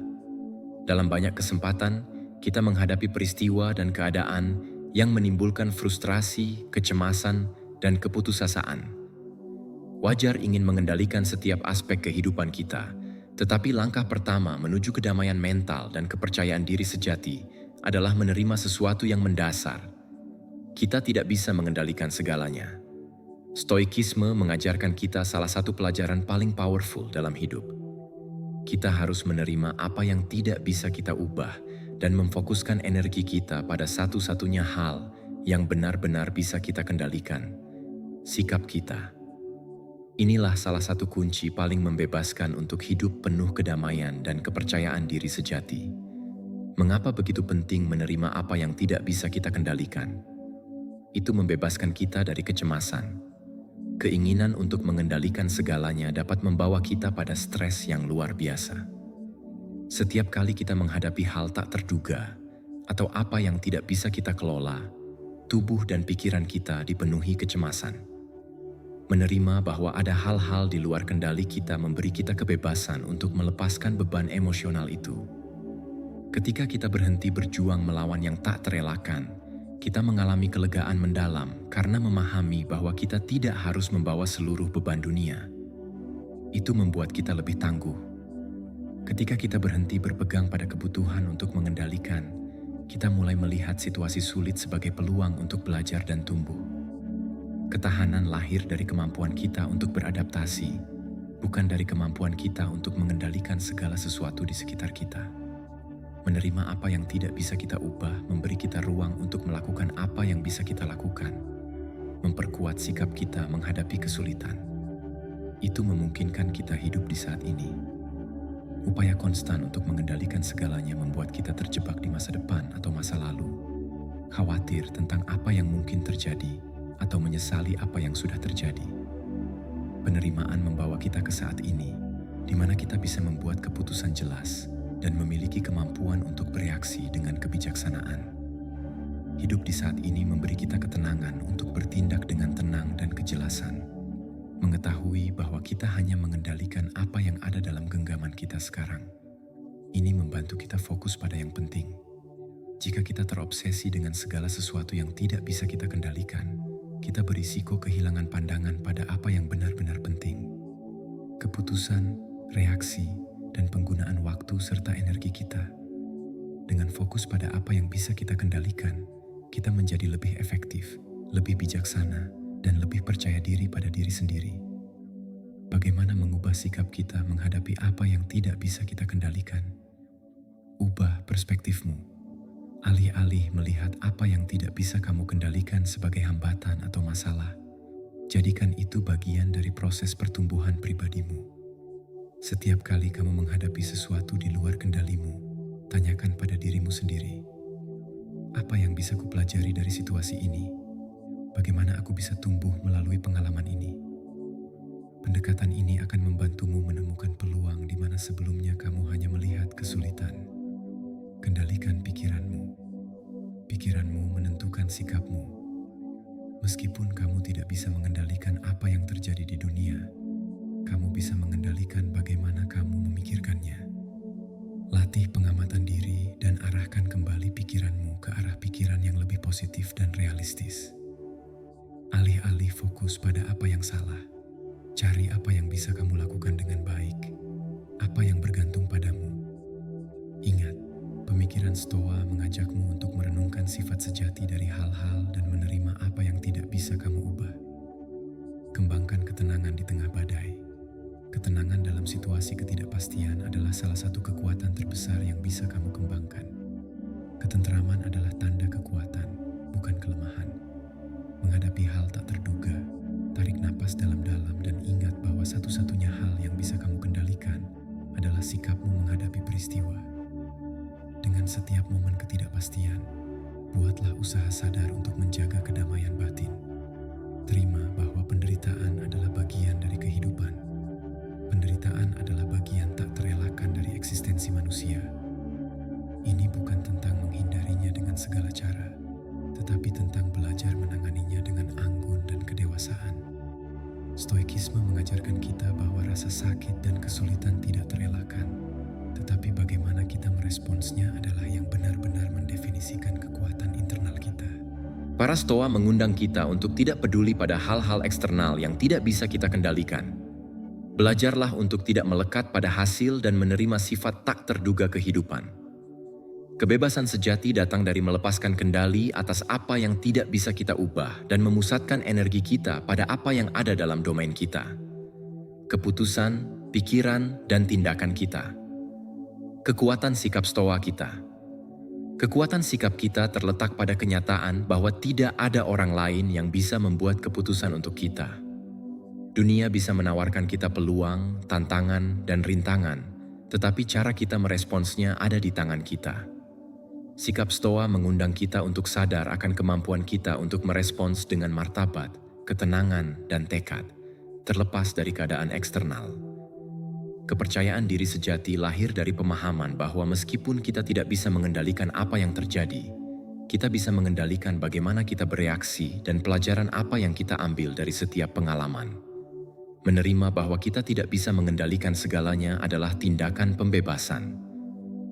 Dalam banyak kesempatan, kita menghadapi peristiwa dan keadaan yang menimbulkan frustrasi, kecemasan, dan keputusasaan. Wajar ingin mengendalikan setiap aspek kehidupan kita, tetapi langkah pertama menuju kedamaian mental dan kepercayaan diri sejati adalah menerima sesuatu yang mendasar. Kita tidak bisa mengendalikan segalanya. Stoikisme mengajarkan kita salah satu pelajaran paling powerful dalam hidup. Kita harus menerima apa yang tidak bisa kita ubah dan memfokuskan energi kita pada satu-satunya hal yang benar-benar bisa kita kendalikan, sikap kita. Inilah salah satu kunci paling membebaskan untuk hidup penuh kedamaian dan kepercayaan diri sejati. Mengapa begitu penting menerima apa yang tidak bisa kita kendalikan? Itu membebaskan kita dari kecemasan. Keinginan untuk mengendalikan segalanya dapat membawa kita pada stres yang luar biasa. Setiap kali kita menghadapi hal tak terduga atau apa yang tidak bisa kita kelola, tubuh dan pikiran kita dipenuhi kecemasan. Menerima bahwa ada hal-hal di luar kendali kita memberi kita kebebasan untuk melepaskan beban emosional itu. Ketika kita berhenti berjuang melawan yang tak terelakkan, kita mengalami kelegaan mendalam karena memahami bahwa kita tidak harus membawa seluruh beban dunia. Itu membuat kita lebih tangguh. Ketika kita berhenti berpegang pada kebutuhan untuk mengendalikan, kita mulai melihat situasi sulit sebagai peluang untuk belajar dan tumbuh. Ketahanan lahir dari kemampuan kita untuk beradaptasi, bukan dari kemampuan kita untuk mengendalikan segala sesuatu di sekitar kita. Menerima apa yang tidak bisa kita ubah memberi kita ruang untuk melakukan apa yang bisa kita lakukan. Memperkuat sikap kita menghadapi kesulitan. Itu memungkinkan kita hidup di saat ini. Upaya konstan untuk mengendalikan segalanya membuat kita terjebak di masa depan atau masa lalu. Khawatir tentang apa yang mungkin terjadi atau menyesali apa yang sudah terjadi. Penerimaan membawa kita ke saat ini, di mana kita bisa membuat keputusan jelas dan memiliki kemampuan untuk bereaksi dengan kebijaksanaan. Hidup di saat ini memberi kita ketenangan untuk bertindak dengan tenang dan kejelasan. Mengetahui bahwa kita hanya mengendalikan apa yang ada dalam genggaman kita sekarang. Ini membantu kita fokus pada yang penting. Jika kita terobsesi dengan segala sesuatu yang tidak bisa kita kendalikan, kita berisiko kehilangan pandangan pada apa yang benar-benar penting. Keputusan, reaksi, dan penggunaan waktu serta energi kita. Dengan fokus pada apa yang bisa kita kendalikan, kita menjadi lebih efektif, lebih bijaksana, dan lebih percaya diri pada diri sendiri. Bagaimana mengubah sikap kita menghadapi apa yang tidak bisa kita kendalikan? Ubah perspektifmu. Alih-alih melihat apa yang tidak bisa kamu kendalikan sebagai hambatan atau masalah, jadikan itu bagian dari proses pertumbuhan pribadimu. Setiap kali kamu menghadapi sesuatu di luar kendalimu, tanyakan pada dirimu sendiri, apa yang bisa kupelajari dari situasi ini? Bagaimana aku bisa tumbuh melalui pengalaman ini? Pendekatan ini akan membantumu menemukan peluang di mana sebelumnya kamu hanya melihat kesulitan. Kendalikan pikiranmu. Pikiranmu menentukan sikapmu. Meskipun kamu tidak bisa mengendalikan apa yang terjadi di dunia, kamu bisa mengendalikan bagaimana kamu memikirkannya. Latih pengamatan diri dan arahkan kembali pikiranmu ke arah pikiran yang lebih positif dan realistis. Alih-alih fokus pada apa yang salah, cari apa yang bisa kamu lakukan dengan baik, apa yang bergantung padamu. Ingat, pemikiran Stoa mengajakmu untuk merenungkan sifat sejati dari hal-hal dan menerima apa yang tidak bisa kamu ubah. Kembangkan ketenangan di tengah badai. Ketenangan dalam situasi ketidakpastian adalah salah satu kekuatan terbesar yang bisa kamu kembangkan. Ketenteraman adalah tanda kekuatan, bukan kelemahan. napas dalam-dalam dan ingat bahwa satu-satunya hal yang bisa kamu kendalikan adalah sikapmu menghadapi peristiwa. Dengan setiap momen ketidakpastian, buatlah usaha sadar untuk menjaga kedamaian batin. Terima bahwa penderitaan adalah bagian dari kehidupan. Penderitaan adalah bagian tak terelakkan dari eksistensi manusia. Ini bukan tentang menghindarinya dengan segala cara, tetapi tentang belajar menanganinya dengan anggun dan kedewasaan. Stoikisme mengajarkan kita bahwa rasa sakit dan kesulitan tidak terelakkan, tetapi bagaimana kita meresponsnya adalah yang benar-benar mendefinisikan kekuatan internal kita. Para Stoa mengundang kita untuk tidak peduli pada hal-hal eksternal yang tidak bisa kita kendalikan. Belajarlah untuk tidak melekat pada hasil dan menerima sifat tak terduga kehidupan. Kebebasan sejati datang dari melepaskan kendali atas apa yang tidak bisa kita ubah dan memusatkan energi kita pada apa yang ada dalam domain kita. Keputusan, pikiran, dan tindakan kita. Kekuatan sikap Stoa kita. Kekuatan sikap kita terletak pada kenyataan bahwa tidak ada orang lain yang bisa membuat keputusan untuk kita. Dunia bisa menawarkan kita peluang, tantangan, dan rintangan, tetapi cara kita meresponsnya ada di tangan kita. Sikap Stoa mengundang kita untuk sadar akan kemampuan kita untuk merespons dengan martabat, ketenangan, dan tekad, terlepas dari keadaan eksternal. Kepercayaan diri sejati lahir dari pemahaman bahwa meskipun kita tidak bisa mengendalikan apa yang terjadi, kita bisa mengendalikan bagaimana kita bereaksi dan pelajaran apa yang kita ambil dari setiap pengalaman. Menerima bahwa kita tidak bisa mengendalikan segalanya adalah tindakan pembebasan.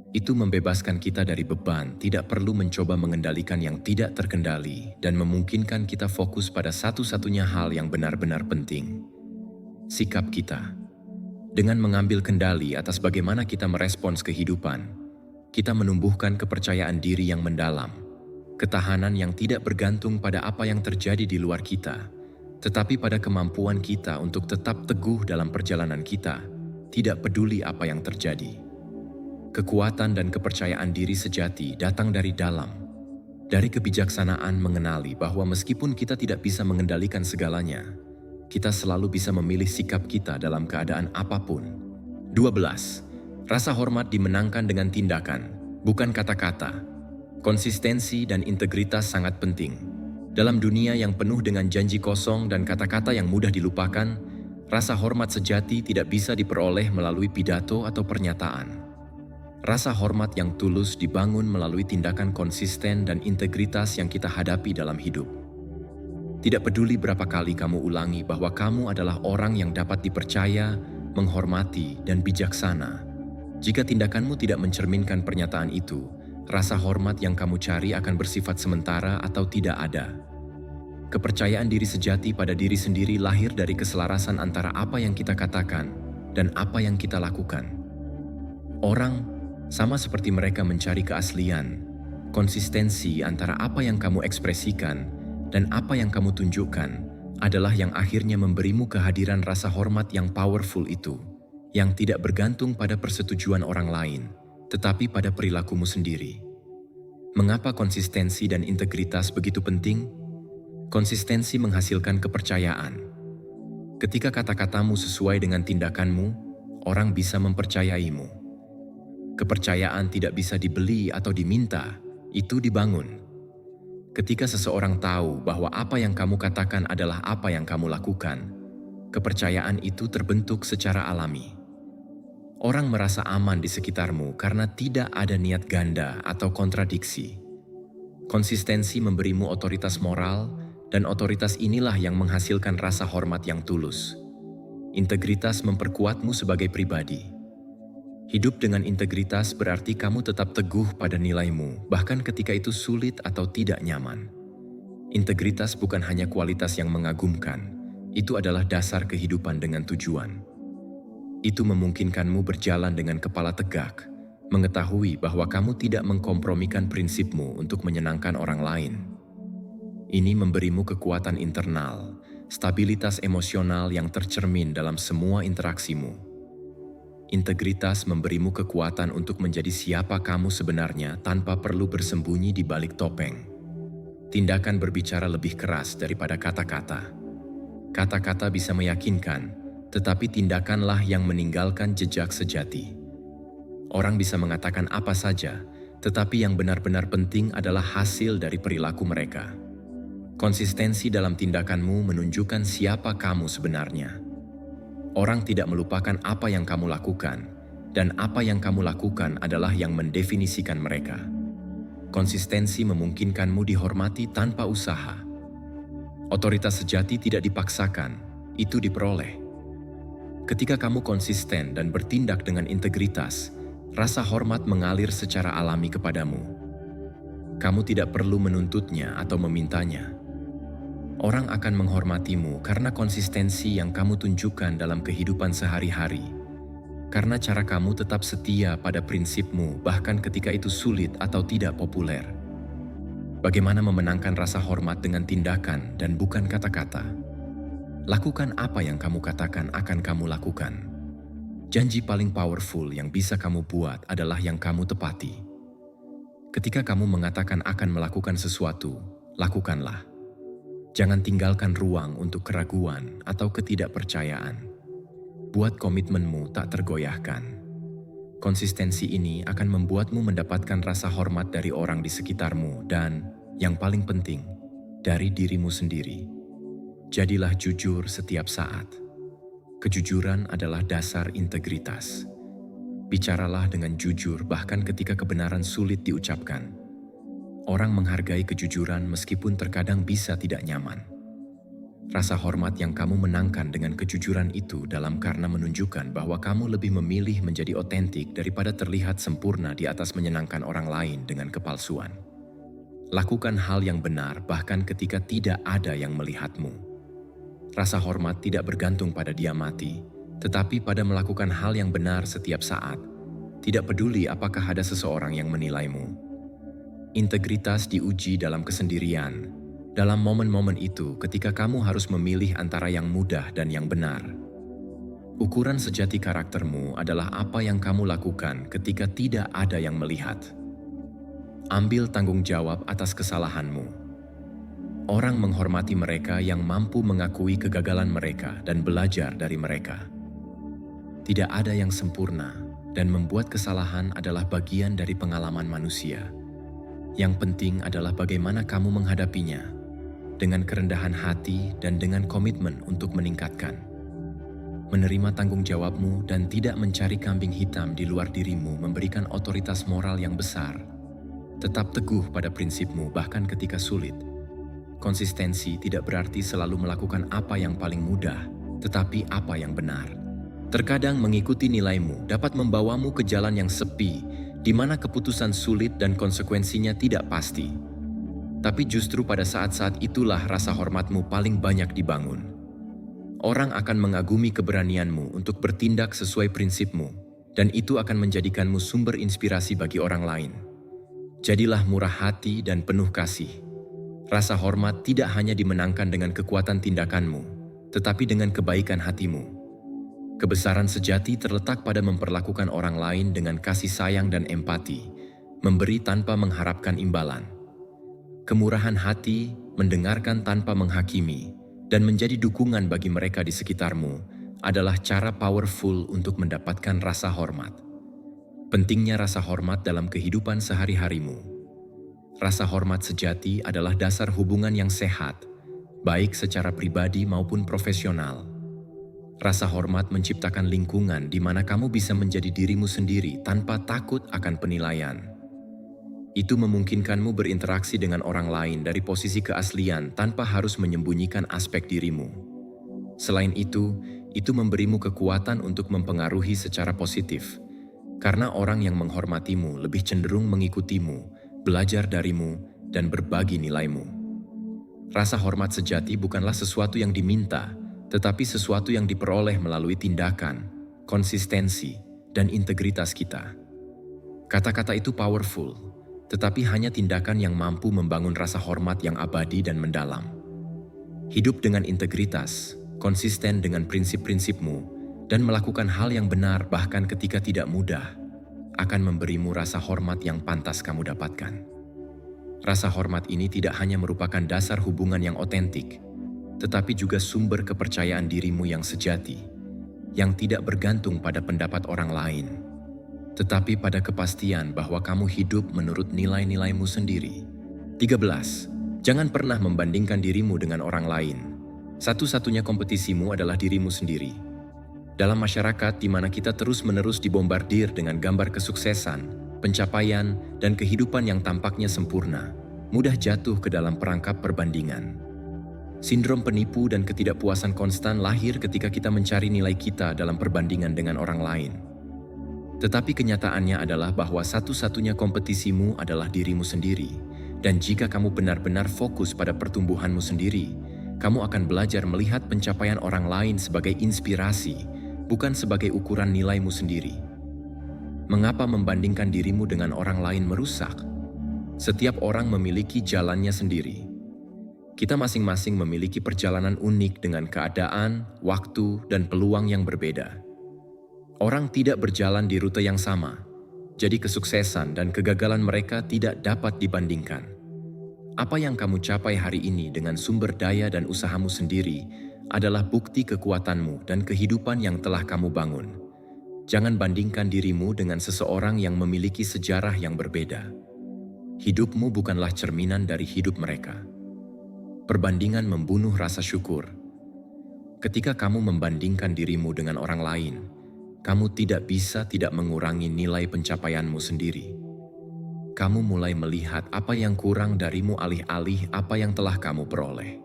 Itu membebaskan kita dari beban, tidak perlu mencoba mengendalikan yang tidak terkendali, dan memungkinkan kita fokus pada satu-satunya hal yang benar-benar penting. Sikap kita. Dengan mengambil kendali atas bagaimana kita merespons kehidupan, kita menumbuhkan kepercayaan diri yang mendalam, ketahanan yang tidak bergantung pada apa yang terjadi di luar kita, tetapi pada kemampuan kita untuk tetap teguh dalam perjalanan kita, tidak peduli apa yang terjadi. Kekuatan dan kepercayaan diri sejati datang dari dalam, dari kebijaksanaan mengenali bahwa meskipun kita tidak bisa mengendalikan segalanya, kita selalu bisa memilih sikap kita dalam keadaan apapun. 12. Rasa hormat dimenangkan dengan tindakan, bukan kata-kata. Konsistensi dan integritas sangat penting. Dalam dunia yang penuh dengan janji kosong dan kata-kata yang mudah dilupakan, rasa hormat sejati tidak bisa diperoleh melalui pidato atau pernyataan. Rasa hormat yang tulus dibangun melalui tindakan konsisten dan integritas yang kita hadapi dalam hidup. Tidak peduli berapa kali kamu ulangi bahwa kamu adalah orang yang dapat dipercaya, menghormati, dan bijaksana. Jika tindakanmu tidak mencerminkan pernyataan itu, rasa hormat yang kamu cari akan bersifat sementara atau tidak ada. Kepercayaan diri sejati pada diri sendiri lahir dari keselarasan antara apa yang kita katakan dan apa yang kita lakukan. Orang, sama seperti mereka mencari keaslian, konsistensi antara apa yang kamu ekspresikan dan apa yang kamu tunjukkan adalah yang akhirnya memberimu kehadiran rasa hormat yang powerful itu, yang tidak bergantung pada persetujuan orang lain, tetapi pada perilakumu sendiri. Mengapa konsistensi dan integritas begitu penting? Konsistensi menghasilkan kepercayaan. Ketika kata-katamu sesuai dengan tindakanmu, orang bisa mempercayaimu. Kepercayaan tidak bisa dibeli atau diminta, itu dibangun. Ketika seseorang tahu bahwa apa yang kamu katakan adalah apa yang kamu lakukan, kepercayaan itu terbentuk secara alami. Orang merasa aman di sekitarmu karena tidak ada niat ganda atau kontradiksi. Konsistensi memberimu otoritas moral, dan otoritas inilah yang menghasilkan rasa hormat yang tulus. Integritas memperkuatmu sebagai pribadi. Hidup dengan integritas berarti kamu tetap teguh pada nilaimu, bahkan ketika itu sulit atau tidak nyaman. Integritas bukan hanya kualitas yang mengagumkan, itu adalah dasar kehidupan dengan tujuan. Itu memungkinkanmu berjalan dengan kepala tegak, mengetahui bahwa kamu tidak mengkompromikan prinsipmu untuk menyenangkan orang lain. Ini memberimu kekuatan internal, stabilitas emosional yang tercermin dalam semua interaksimu. Integritas memberimu kekuatan untuk menjadi siapa kamu sebenarnya tanpa perlu bersembunyi di balik topeng. Tindakan berbicara lebih keras daripada kata-kata. Kata-kata bisa meyakinkan, tetapi tindakanlah yang meninggalkan jejak sejati. Orang bisa mengatakan apa saja, tetapi yang benar-benar penting adalah hasil dari perilaku mereka. Konsistensi dalam tindakanmu menunjukkan siapa kamu sebenarnya. Orang tidak melupakan apa yang kamu lakukan, dan apa yang kamu lakukan adalah yang mendefinisikan mereka. Konsistensi memungkinkanmu dihormati tanpa usaha. Otoritas sejati tidak dipaksakan, itu diperoleh. Ketika kamu konsisten dan bertindak dengan integritas, rasa hormat mengalir secara alami kepadamu. Kamu tidak perlu menuntutnya atau memintanya. Orang akan menghormatimu karena konsistensi yang kamu tunjukkan dalam kehidupan sehari-hari. Karena cara kamu tetap setia pada prinsipmu bahkan ketika itu sulit atau tidak populer. Bagaimana memenangkan rasa hormat dengan tindakan dan bukan kata-kata? Lakukan apa yang kamu katakan akan kamu lakukan. Janji paling powerful yang bisa kamu buat adalah yang kamu tepati. Ketika kamu mengatakan akan melakukan sesuatu, lakukanlah. Jangan tinggalkan ruang untuk keraguan atau ketidakpercayaan. Buat komitmenmu tak tergoyahkan. Konsistensi ini akan membuatmu mendapatkan rasa hormat dari orang di sekitarmu dan, yang paling penting, dari dirimu sendiri. Jadilah jujur setiap saat. Kejujuran adalah dasar integritas. Bicaralah dengan jujur bahkan ketika kebenaran sulit diucapkan. Orang menghargai kejujuran meskipun terkadang bisa tidak nyaman. Rasa hormat yang kamu menangkan dengan kejujuran itu dalam karena menunjukkan bahwa kamu lebih memilih menjadi otentik daripada terlihat sempurna di atas menyenangkan orang lain dengan kepalsuan. Lakukan hal yang benar bahkan ketika tidak ada yang melihatmu. Rasa hormat tidak bergantung pada dia mati, tetapi pada melakukan hal yang benar setiap saat. Tidak peduli apakah ada seseorang yang menilaimu. Integritas diuji dalam kesendirian, dalam momen-momen itu ketika kamu harus memilih antara yang mudah dan yang benar. Ukuran sejati karaktermu adalah apa yang kamu lakukan ketika tidak ada yang melihat. Ambil tanggung jawab atas kesalahanmu. Orang menghormati mereka yang mampu mengakui kegagalan mereka dan belajar dari mereka. Tidak ada yang sempurna, dan membuat kesalahan adalah bagian dari pengalaman manusia. Yang penting adalah bagaimana kamu menghadapinya, dengan kerendahan hati dan dengan komitmen untuk meningkatkan. Menerima tanggung jawabmu dan tidak mencari kambing hitam di luar dirimu memberikan otoritas moral yang besar. Tetap teguh pada prinsipmu bahkan ketika sulit. Konsistensi tidak berarti selalu melakukan apa yang paling mudah, tetapi apa yang benar. Terkadang mengikuti nilaimu dapat membawamu ke jalan yang sepi, di mana keputusan sulit dan konsekuensinya tidak pasti. Tapi justru pada saat-saat itulah rasa hormatmu paling banyak dibangun. Orang akan mengagumi keberanianmu untuk bertindak sesuai prinsipmu, dan itu akan menjadikanmu sumber inspirasi bagi orang lain. Jadilah murah hati dan penuh kasih. Rasa hormat tidak hanya dimenangkan dengan kekuatan tindakanmu, tetapi dengan kebaikan hatimu. Kebesaran sejati terletak pada memperlakukan orang lain dengan kasih sayang dan empati, memberi tanpa mengharapkan imbalan. Kemurahan hati, mendengarkan tanpa menghakimi, dan menjadi dukungan bagi mereka di sekitarmu adalah cara powerful untuk mendapatkan rasa hormat. Pentingnya rasa hormat dalam kehidupan sehari-harimu. Rasa hormat sejati adalah dasar hubungan yang sehat, baik secara pribadi maupun profesional. Rasa hormat menciptakan lingkungan di mana kamu bisa menjadi dirimu sendiri tanpa takut akan penilaian. Itu memungkinkanmu berinteraksi dengan orang lain dari posisi keaslian tanpa harus menyembunyikan aspek dirimu. Selain itu memberimu kekuatan untuk mempengaruhi secara positif, karena orang yang menghormatimu lebih cenderung mengikutimu, belajar darimu, dan berbagi nilaimu. Rasa hormat sejati bukanlah sesuatu yang diminta, tetapi sesuatu yang diperoleh melalui tindakan, konsistensi, dan integritas kita. Kata-kata itu powerful, tetapi hanya tindakan yang mampu membangun rasa hormat yang abadi dan mendalam. Hidup dengan integritas, konsisten dengan prinsip-prinsipmu, dan melakukan hal yang benar bahkan ketika tidak mudah, akan memberimu rasa hormat yang pantas kamu dapatkan. Rasa hormat ini tidak hanya merupakan dasar hubungan yang otentik, tetapi juga sumber kepercayaan dirimu yang sejati, yang tidak bergantung pada pendapat orang lain, tetapi pada kepastian bahwa kamu hidup menurut nilai-nilaimu sendiri. 13. Jangan pernah membandingkan dirimu dengan orang lain. Satu-satunya kompetisimu adalah dirimu sendiri. Dalam masyarakat di mana kita terus-menerus dibombardir dengan gambar kesuksesan, pencapaian, dan kehidupan yang tampaknya sempurna, mudah jatuh ke dalam perangkap perbandingan. Sindrom penipu dan ketidakpuasan konstan lahir ketika kita mencari nilai kita dalam perbandingan dengan orang lain. Tetapi kenyataannya adalah bahwa satu-satunya kompetisimu adalah dirimu sendiri, dan jika kamu benar-benar fokus pada pertumbuhanmu sendiri, kamu akan belajar melihat pencapaian orang lain sebagai inspirasi, bukan sebagai ukuran nilaimu sendiri. Mengapa membandingkan dirimu dengan orang lain merusak? Setiap orang memiliki jalannya sendiri. Kita masing-masing memiliki perjalanan unik dengan keadaan, waktu, dan peluang yang berbeda. Orang tidak berjalan di rute yang sama, jadi kesuksesan dan kegagalan mereka tidak dapat dibandingkan. Apa yang kamu capai hari ini dengan sumber daya dan usahamu sendiri adalah bukti kekuatanmu dan kehidupan yang telah kamu bangun. Jangan bandingkan dirimu dengan seseorang yang memiliki sejarah yang berbeda. Hidupmu bukanlah cerminan dari hidup mereka. Perbandingan membunuh rasa syukur. Ketika kamu membandingkan dirimu dengan orang lain, kamu tidak bisa tidak mengurangi nilai pencapaianmu sendiri. Kamu mulai melihat apa yang kurang darimu alih-alih apa yang telah kamu peroleh.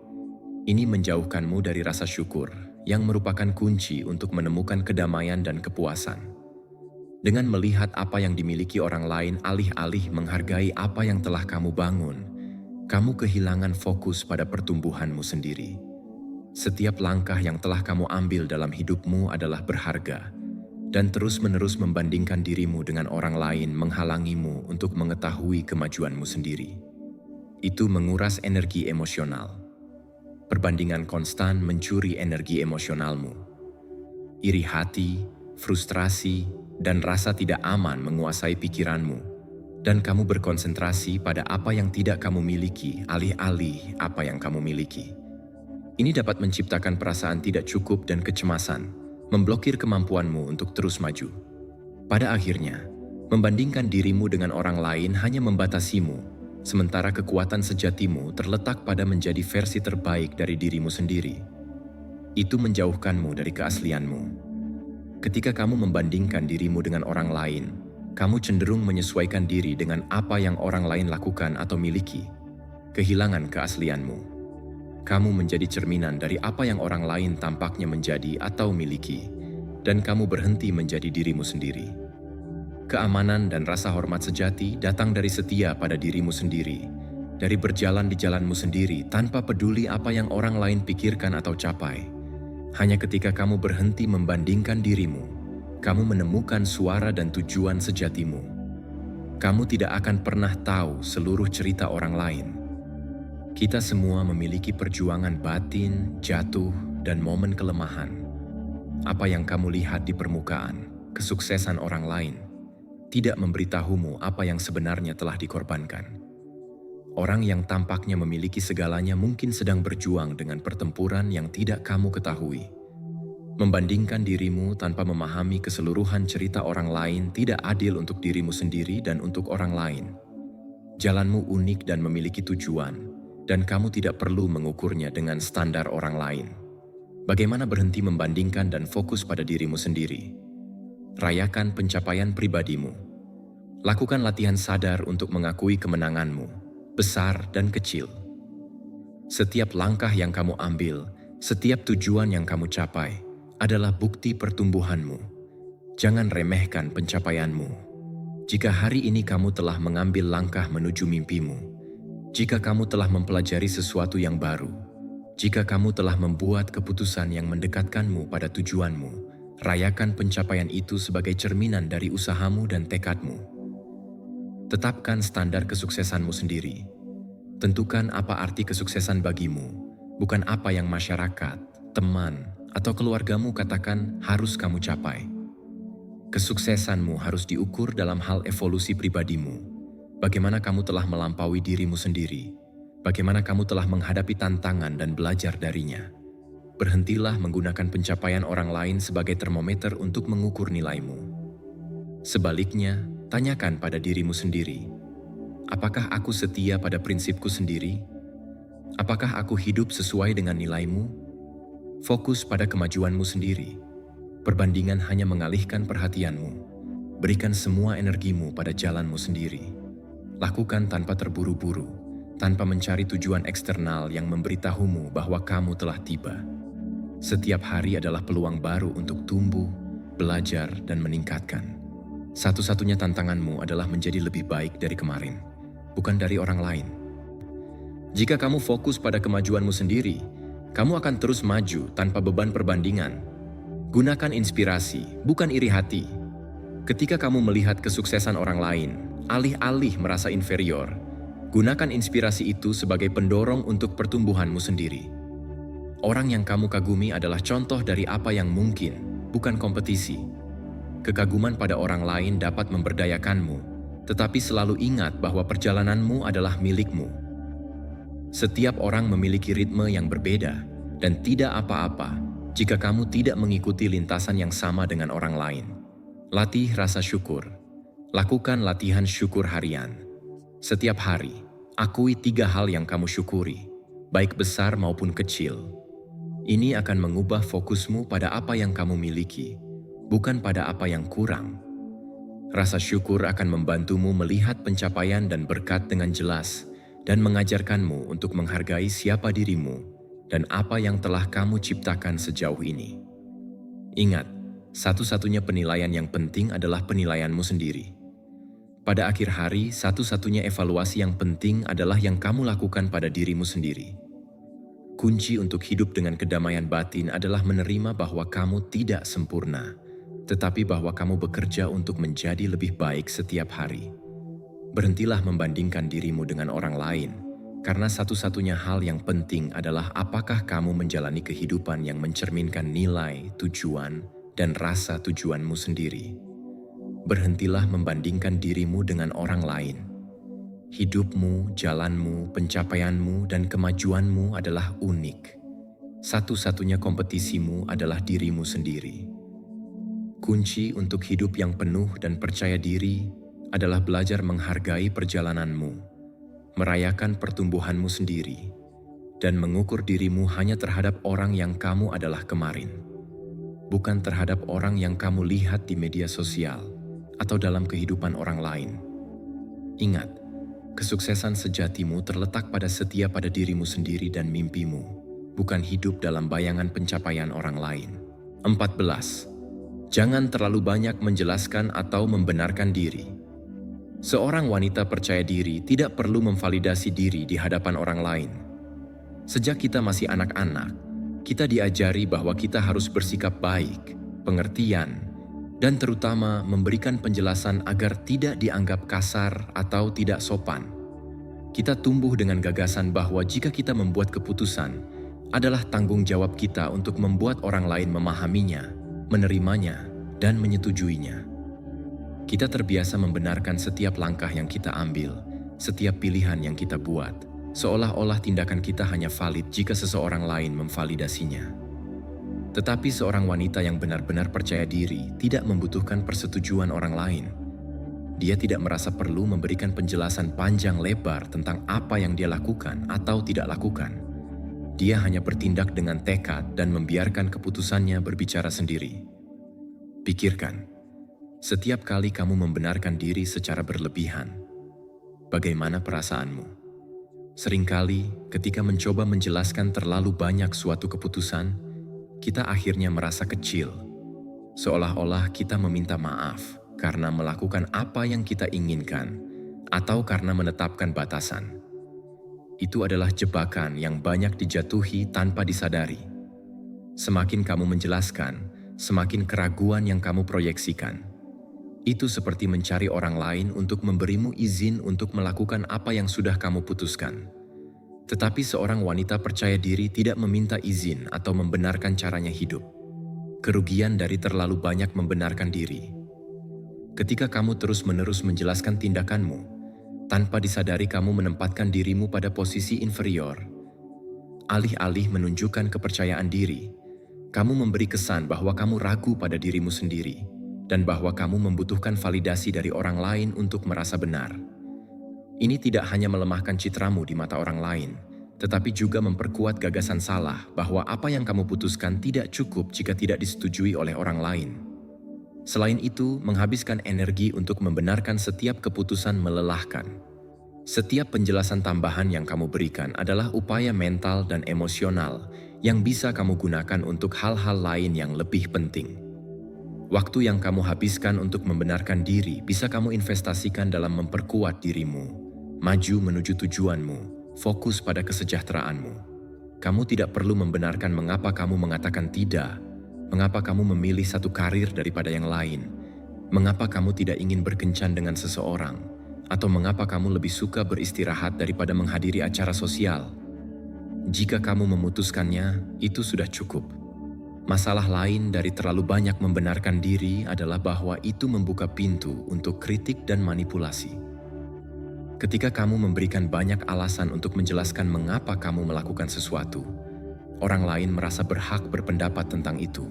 Ini menjauhkanmu dari rasa syukur, yang merupakan kunci untuk menemukan kedamaian dan kepuasan. Dengan melihat apa yang dimiliki orang lain alih-alih menghargai apa yang telah kamu bangun, kamu kehilangan fokus pada pertumbuhanmu sendiri. Setiap langkah yang telah kamu ambil dalam hidupmu adalah berharga, dan terus-menerus membandingkan dirimu dengan orang lain menghalangimu untuk mengetahui kemajuanmu sendiri. Itu menguras energi emosional. Perbandingan konstan mencuri energi emosionalmu. Iri hati, frustrasi, dan rasa tidak aman menguasai pikiranmu, dan kamu berkonsentrasi pada apa yang tidak kamu miliki alih-alih apa yang kamu miliki. Ini dapat menciptakan perasaan tidak cukup dan kecemasan, memblokir kemampuanmu untuk terus maju. Pada akhirnya, membandingkan dirimu dengan orang lain hanya membatasimu, sementara kekuatan sejatimu terletak pada menjadi versi terbaik dari dirimu sendiri. Itu menjauhkanmu dari keaslianmu. Ketika kamu membandingkan dirimu dengan orang lain, kamu cenderung menyesuaikan diri dengan apa yang orang lain lakukan atau miliki, kehilangan keaslianmu. Kamu menjadi cerminan dari apa yang orang lain tampaknya menjadi atau miliki, dan kamu berhenti menjadi dirimu sendiri. Keamanan dan rasa hormat sejati datang dari setia pada dirimu sendiri, dari berjalan di jalanmu sendiri tanpa peduli apa yang orang lain pikirkan atau capai. Hanya ketika kamu berhenti membandingkan dirimu, kamu menemukan suara dan tujuan sejatimu. Kamu tidak akan pernah tahu seluruh cerita orang lain. Kita semua memiliki perjuangan batin, jatuh, dan momen kelemahan. Apa yang kamu lihat di permukaan, kesuksesan orang lain, tidak memberitahumu apa yang sebenarnya telah dikorbankan. Orang yang tampaknya memiliki segalanya mungkin sedang berjuang dengan pertempuran yang tidak kamu ketahui. Membandingkan dirimu tanpa memahami keseluruhan cerita orang lain tidak adil untuk dirimu sendiri dan untuk orang lain. Jalanmu unik dan memiliki tujuan, dan kamu tidak perlu mengukurnya dengan standar orang lain. Bagaimana berhenti membandingkan dan fokus pada dirimu sendiri? Rayakan pencapaian pribadimu. Lakukan latihan sadar untuk mengakui kemenanganmu, besar dan kecil. Setiap langkah yang kamu ambil, setiap tujuan yang kamu capai, adalah bukti pertumbuhanmu. Jangan remehkan pencapaianmu. Jika hari ini kamu telah mengambil langkah menuju mimpimu, jika kamu telah mempelajari sesuatu yang baru, jika kamu telah membuat keputusan yang mendekatkanmu pada tujuanmu, rayakan pencapaian itu sebagai cerminan dari usahamu dan tekadmu. Tetapkan standar kesuksesanmu sendiri. Tentukan apa arti kesuksesan bagimu, bukan apa yang masyarakat, teman, atau keluargamu katakan harus kamu capai. Kesuksesanmu harus diukur dalam hal evolusi pribadimu. Bagaimana kamu telah melampaui dirimu sendiri, bagaimana kamu telah menghadapi tantangan dan belajar darinya. Berhentilah menggunakan pencapaian orang lain sebagai termometer untuk mengukur nilaimu. Sebaliknya, tanyakan pada dirimu sendiri, apakah aku setia pada prinsipku sendiri? Apakah aku hidup sesuai dengan nilaimu? Fokus pada kemajuanmu sendiri. Perbandingan hanya mengalihkan perhatianmu. Berikan semua energimu pada jalanmu sendiri. Lakukan tanpa terburu-buru, tanpa mencari tujuan eksternal yang memberitahumu bahwa kamu telah tiba. Setiap hari adalah peluang baru untuk tumbuh, belajar, dan meningkatkan. Satu-satunya tantanganmu adalah menjadi lebih baik dari kemarin, bukan dari orang lain. Jika kamu fokus pada kemajuanmu sendiri, kamu akan terus maju tanpa beban perbandingan. Gunakan inspirasi, bukan iri hati. Ketika kamu melihat kesuksesan orang lain, alih-alih merasa inferior, gunakan inspirasi itu sebagai pendorong untuk pertumbuhanmu sendiri. Orang yang kamu kagumi adalah contoh dari apa yang mungkin, bukan kompetisi. Kekaguman pada orang lain dapat memberdayakanmu, tetapi selalu ingat bahwa perjalananmu adalah milikmu. Setiap orang memiliki ritme yang berbeda, dan tidak apa-apa jika kamu tidak mengikuti lintasan yang sama dengan orang lain. Latih rasa syukur. Lakukan latihan syukur harian. Setiap hari, akui 3 hal yang kamu syukuri, baik besar maupun kecil. Ini akan mengubah fokusmu pada apa yang kamu miliki, bukan pada apa yang kurang. Rasa syukur akan membantumu melihat pencapaian dan berkat dengan jelas dan mengajarkanmu untuk menghargai siapa dirimu dan apa yang telah kamu ciptakan sejauh ini. Ingat, satu-satunya penilaian yang penting adalah penilaianmu sendiri. Pada akhir hari, satu-satunya evaluasi yang penting adalah yang kamu lakukan pada dirimu sendiri. Kunci untuk hidup dengan kedamaian batin adalah menerima bahwa kamu tidak sempurna, tetapi bahwa kamu bekerja untuk menjadi lebih baik setiap hari. Berhentilah membandingkan dirimu dengan orang lain, karena satu-satunya hal yang penting adalah apakah kamu menjalani kehidupan yang mencerminkan nilai, tujuan, dan rasa tujuanmu sendiri. Berhentilah membandingkan dirimu dengan orang lain. Hidupmu, jalanmu, pencapaianmu, dan kemajuanmu adalah unik. Satu-satunya kompetisimu adalah dirimu sendiri. Kunci untuk hidup yang penuh dan percaya diri adalah belajar menghargai perjalananmu, merayakan pertumbuhanmu sendiri, dan mengukur dirimu hanya terhadap orang yang kamu adalah kemarin, bukan terhadap orang yang kamu lihat di media sosial atau dalam kehidupan orang lain. Ingat, kesuksesan sejatimu terletak pada setia pada dirimu sendiri dan mimpimu, bukan hidup dalam bayangan pencapaian orang lain. 14. Jangan terlalu banyak menjelaskan atau membenarkan diri. Seorang wanita percaya diri tidak perlu memvalidasi diri di hadapan orang lain. Sejak kita masih anak-anak, kita diajari bahwa kita harus bersikap baik, pengertian, dan terutama memberikan penjelasan agar tidak dianggap kasar atau tidak sopan. Kita tumbuh dengan gagasan bahwa jika kita membuat keputusan, adalah tanggung jawab kita untuk membuat orang lain memahaminya, menerimanya, dan menyetujuinya. Kita terbiasa membenarkan setiap langkah yang kita ambil, setiap pilihan yang kita buat, seolah-olah tindakan kita hanya valid jika seseorang lain memvalidasinya. Tetapi seorang wanita yang benar-benar percaya diri tidak membutuhkan persetujuan orang lain. Dia tidak merasa perlu memberikan penjelasan panjang lebar tentang apa yang dia lakukan atau tidak lakukan. Dia hanya bertindak dengan tekad dan membiarkan keputusannya berbicara sendiri. Pikirkan, setiap kali kamu membenarkan diri secara berlebihan, bagaimana perasaanmu? Seringkali, ketika mencoba menjelaskan terlalu banyak suatu keputusan, kita akhirnya merasa kecil, seolah-olah kita meminta maaf karena melakukan apa yang kita inginkan atau karena menetapkan batasan. Itu adalah jebakan yang banyak dijatuhi tanpa disadari. Semakin kamu menjelaskan, semakin keraguan yang kamu proyeksikan. Itu seperti mencari orang lain untuk memberimu izin untuk melakukan apa yang sudah kamu putuskan. Tetapi seorang wanita percaya diri tidak meminta izin atau membenarkan caranya hidup. Kerugian dari terlalu banyak membenarkan diri. Ketika kamu terus-menerus menjelaskan tindakanmu, Tanpa disadari kamu menempatkan dirimu pada posisi inferior. Alih-alih menunjukkan kepercayaan diri, kamu memberi kesan bahwa kamu ragu pada dirimu sendiri dan bahwa kamu membutuhkan validasi dari orang lain untuk merasa benar. Ini tidak hanya melemahkan citramu di mata orang lain, tetapi juga memperkuat gagasan salah bahwa apa yang kamu putuskan tidak cukup jika tidak disetujui oleh orang lain. Selain itu, menghabiskan energi untuk membenarkan setiap keputusan melelahkan. Setiap penjelasan tambahan yang kamu berikan adalah upaya mental dan emosional yang bisa kamu gunakan untuk hal-hal lain yang lebih penting. Waktu yang kamu habiskan untuk membenarkan diri bisa kamu investasikan dalam memperkuat dirimu, maju menuju tujuanmu, fokus pada kesejahteraanmu. Kamu tidak perlu membenarkan mengapa kamu mengatakan tidak, mengapa kamu memilih satu karir daripada yang lain, mengapa kamu tidak ingin berkencan dengan seseorang, atau mengapa kamu lebih suka beristirahat daripada menghadiri acara sosial. Jika kamu memutuskannya, itu sudah cukup. Masalah lain dari terlalu banyak membenarkan diri adalah bahwa itu membuka pintu untuk kritik dan manipulasi. Ketika kamu memberikan banyak alasan untuk menjelaskan mengapa kamu melakukan sesuatu, orang lain merasa berhak berpendapat tentang itu,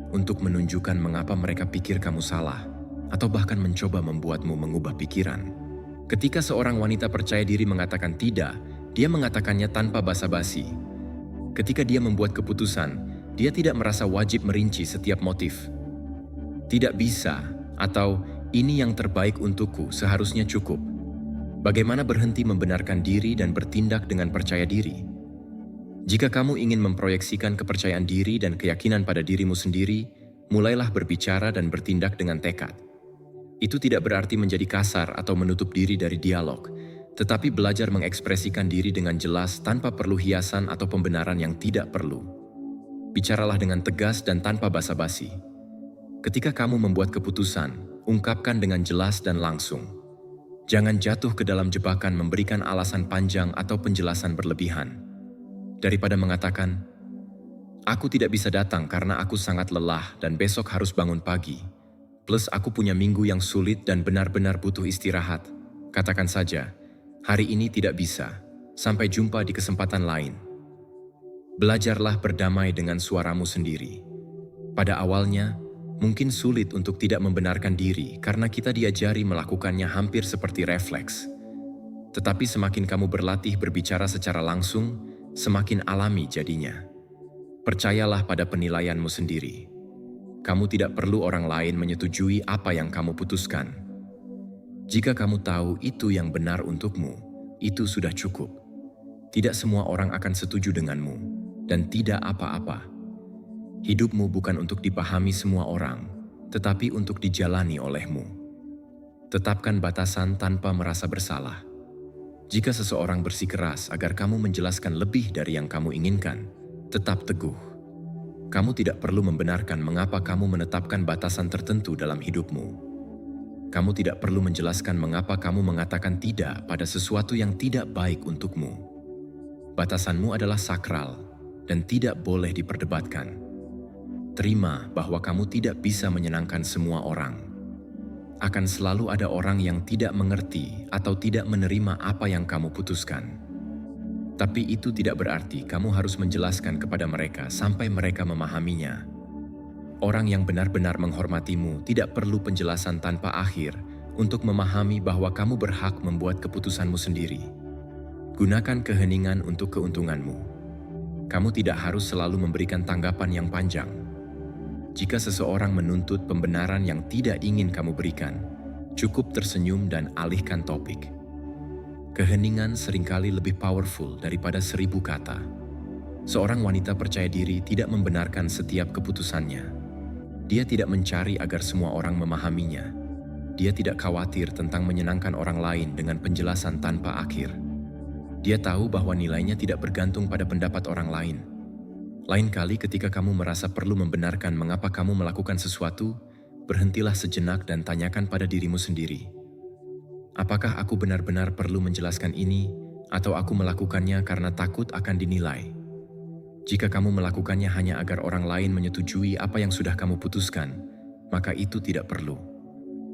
untuk menunjukkan mengapa mereka pikir kamu salah, atau bahkan mencoba membuatmu mengubah pikiran. Ketika seorang wanita percaya diri mengatakan tidak, dia mengatakannya tanpa basa-basi. Ketika dia membuat keputusan, dia tidak merasa wajib merinci setiap motif. Tidak bisa, atau ini yang terbaik untukku seharusnya cukup. Bagaimana berhenti membenarkan diri dan bertindak dengan percaya diri? Jika kamu ingin memproyeksikan kepercayaan diri dan keyakinan pada dirimu sendiri, mulailah berbicara dan bertindak dengan tekad. Itu tidak berarti menjadi kasar atau menutup diri dari dialog, tetapi belajar mengekspresikan diri dengan jelas tanpa perlu hiasan atau pembenaran yang tidak perlu. Bicaralah dengan tegas dan tanpa basa-basi. Ketika kamu membuat keputusan, ungkapkan dengan jelas dan langsung. Jangan jatuh ke dalam jebakan memberikan alasan panjang atau penjelasan berlebihan. Daripada mengatakan, "Aku tidak bisa datang karena aku sangat lelah dan besok harus bangun pagi. Plus aku punya minggu yang sulit dan benar-benar butuh istirahat." Katakan saja, "Hari ini tidak bisa. Sampai jumpa di kesempatan lain." Belajarlah berdamai dengan suaramu sendiri. Pada awalnya, mungkin sulit untuk tidak membenarkan diri karena kita diajari melakukannya hampir seperti refleks. Tetapi semakin kamu berlatih berbicara secara langsung, semakin alami jadinya. Percayalah pada penilaianmu sendiri. Kamu tidak perlu orang lain menyetujui apa yang kamu putuskan. Jika kamu tahu itu yang benar untukmu, itu sudah cukup. Tidak semua orang akan setuju denganmu. Dan tidak apa-apa. Hidupmu bukan untuk dipahami semua orang, tetapi untuk dijalani olehmu. Tetapkan batasan tanpa merasa bersalah. Jika seseorang bersikeras agar kamu menjelaskan lebih dari yang kamu inginkan, tetap teguh. Kamu tidak perlu membenarkan mengapa kamu menetapkan batasan tertentu dalam hidupmu. Kamu tidak perlu menjelaskan mengapa kamu mengatakan tidak pada sesuatu yang tidak baik untukmu. Batasanmu adalah sakral dan tidak boleh diperdebatkan. Terima bahwa kamu tidak bisa menyenangkan semua orang. Akan selalu ada orang yang tidak mengerti atau tidak menerima apa yang kamu putuskan. Tapi itu tidak berarti kamu harus menjelaskan kepada mereka sampai mereka memahaminya. Orang yang benar-benar menghormatimu tidak perlu penjelasan tanpa akhir untuk memahami bahwa kamu berhak membuat keputusanmu sendiri. Gunakan keheningan untuk keuntunganmu. Kamu tidak harus selalu memberikan tanggapan yang panjang. Jika seseorang menuntut pembenaran yang tidak ingin kamu berikan, cukup tersenyum dan alihkan topik. Keheningan seringkali lebih powerful daripada 1000 kata. Seorang wanita percaya diri tidak membenarkan setiap keputusannya. Dia tidak mencari agar semua orang memahaminya. Dia tidak khawatir tentang menyenangkan orang lain dengan penjelasan tanpa akhir. Dia tahu bahwa nilainya tidak bergantung pada pendapat orang lain. Lain kali ketika kamu merasa perlu membenarkan mengapa kamu melakukan sesuatu, berhentilah sejenak dan tanyakan pada dirimu sendiri. Apakah aku benar-benar perlu menjelaskan ini, atau aku melakukannya karena takut akan dinilai? Jika kamu melakukannya hanya agar orang lain menyetujui apa yang sudah kamu putuskan, maka itu tidak perlu.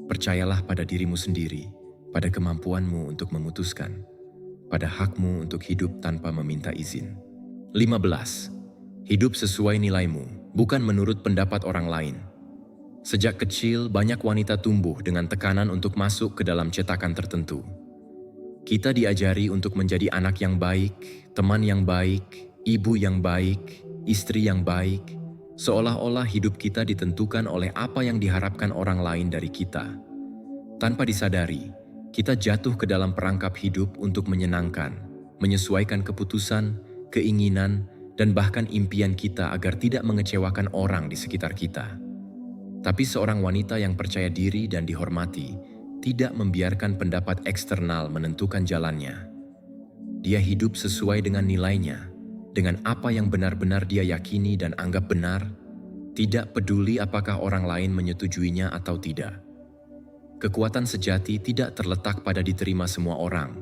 Percayalah pada dirimu sendiri, pada kemampuanmu untuk memutuskan, pada hakmu untuk hidup tanpa meminta izin. 15. Hidup sesuai nilaimu, bukan menurut pendapat orang lain. Sejak kecil, banyak wanita tumbuh dengan tekanan untuk masuk ke dalam cetakan tertentu. Kita diajari untuk menjadi anak yang baik, teman yang baik, ibu yang baik, istri yang baik, seolah-olah hidup kita ditentukan oleh apa yang diharapkan orang lain dari kita. Tanpa disadari, kita jatuh ke dalam perangkap hidup untuk menyenangkan, menyesuaikan keputusan, keinginan, dan bahkan impian kita agar tidak mengecewakan orang di sekitar kita. Tapi seorang wanita yang percaya diri dan dihormati tidak membiarkan pendapat eksternal menentukan jalannya. Dia hidup sesuai dengan nilainya, dengan apa yang benar-benar dia yakini dan anggap benar, tidak peduli apakah orang lain menyetujuinya atau tidak. Kekuatan sejati tidak terletak pada diterima semua orang,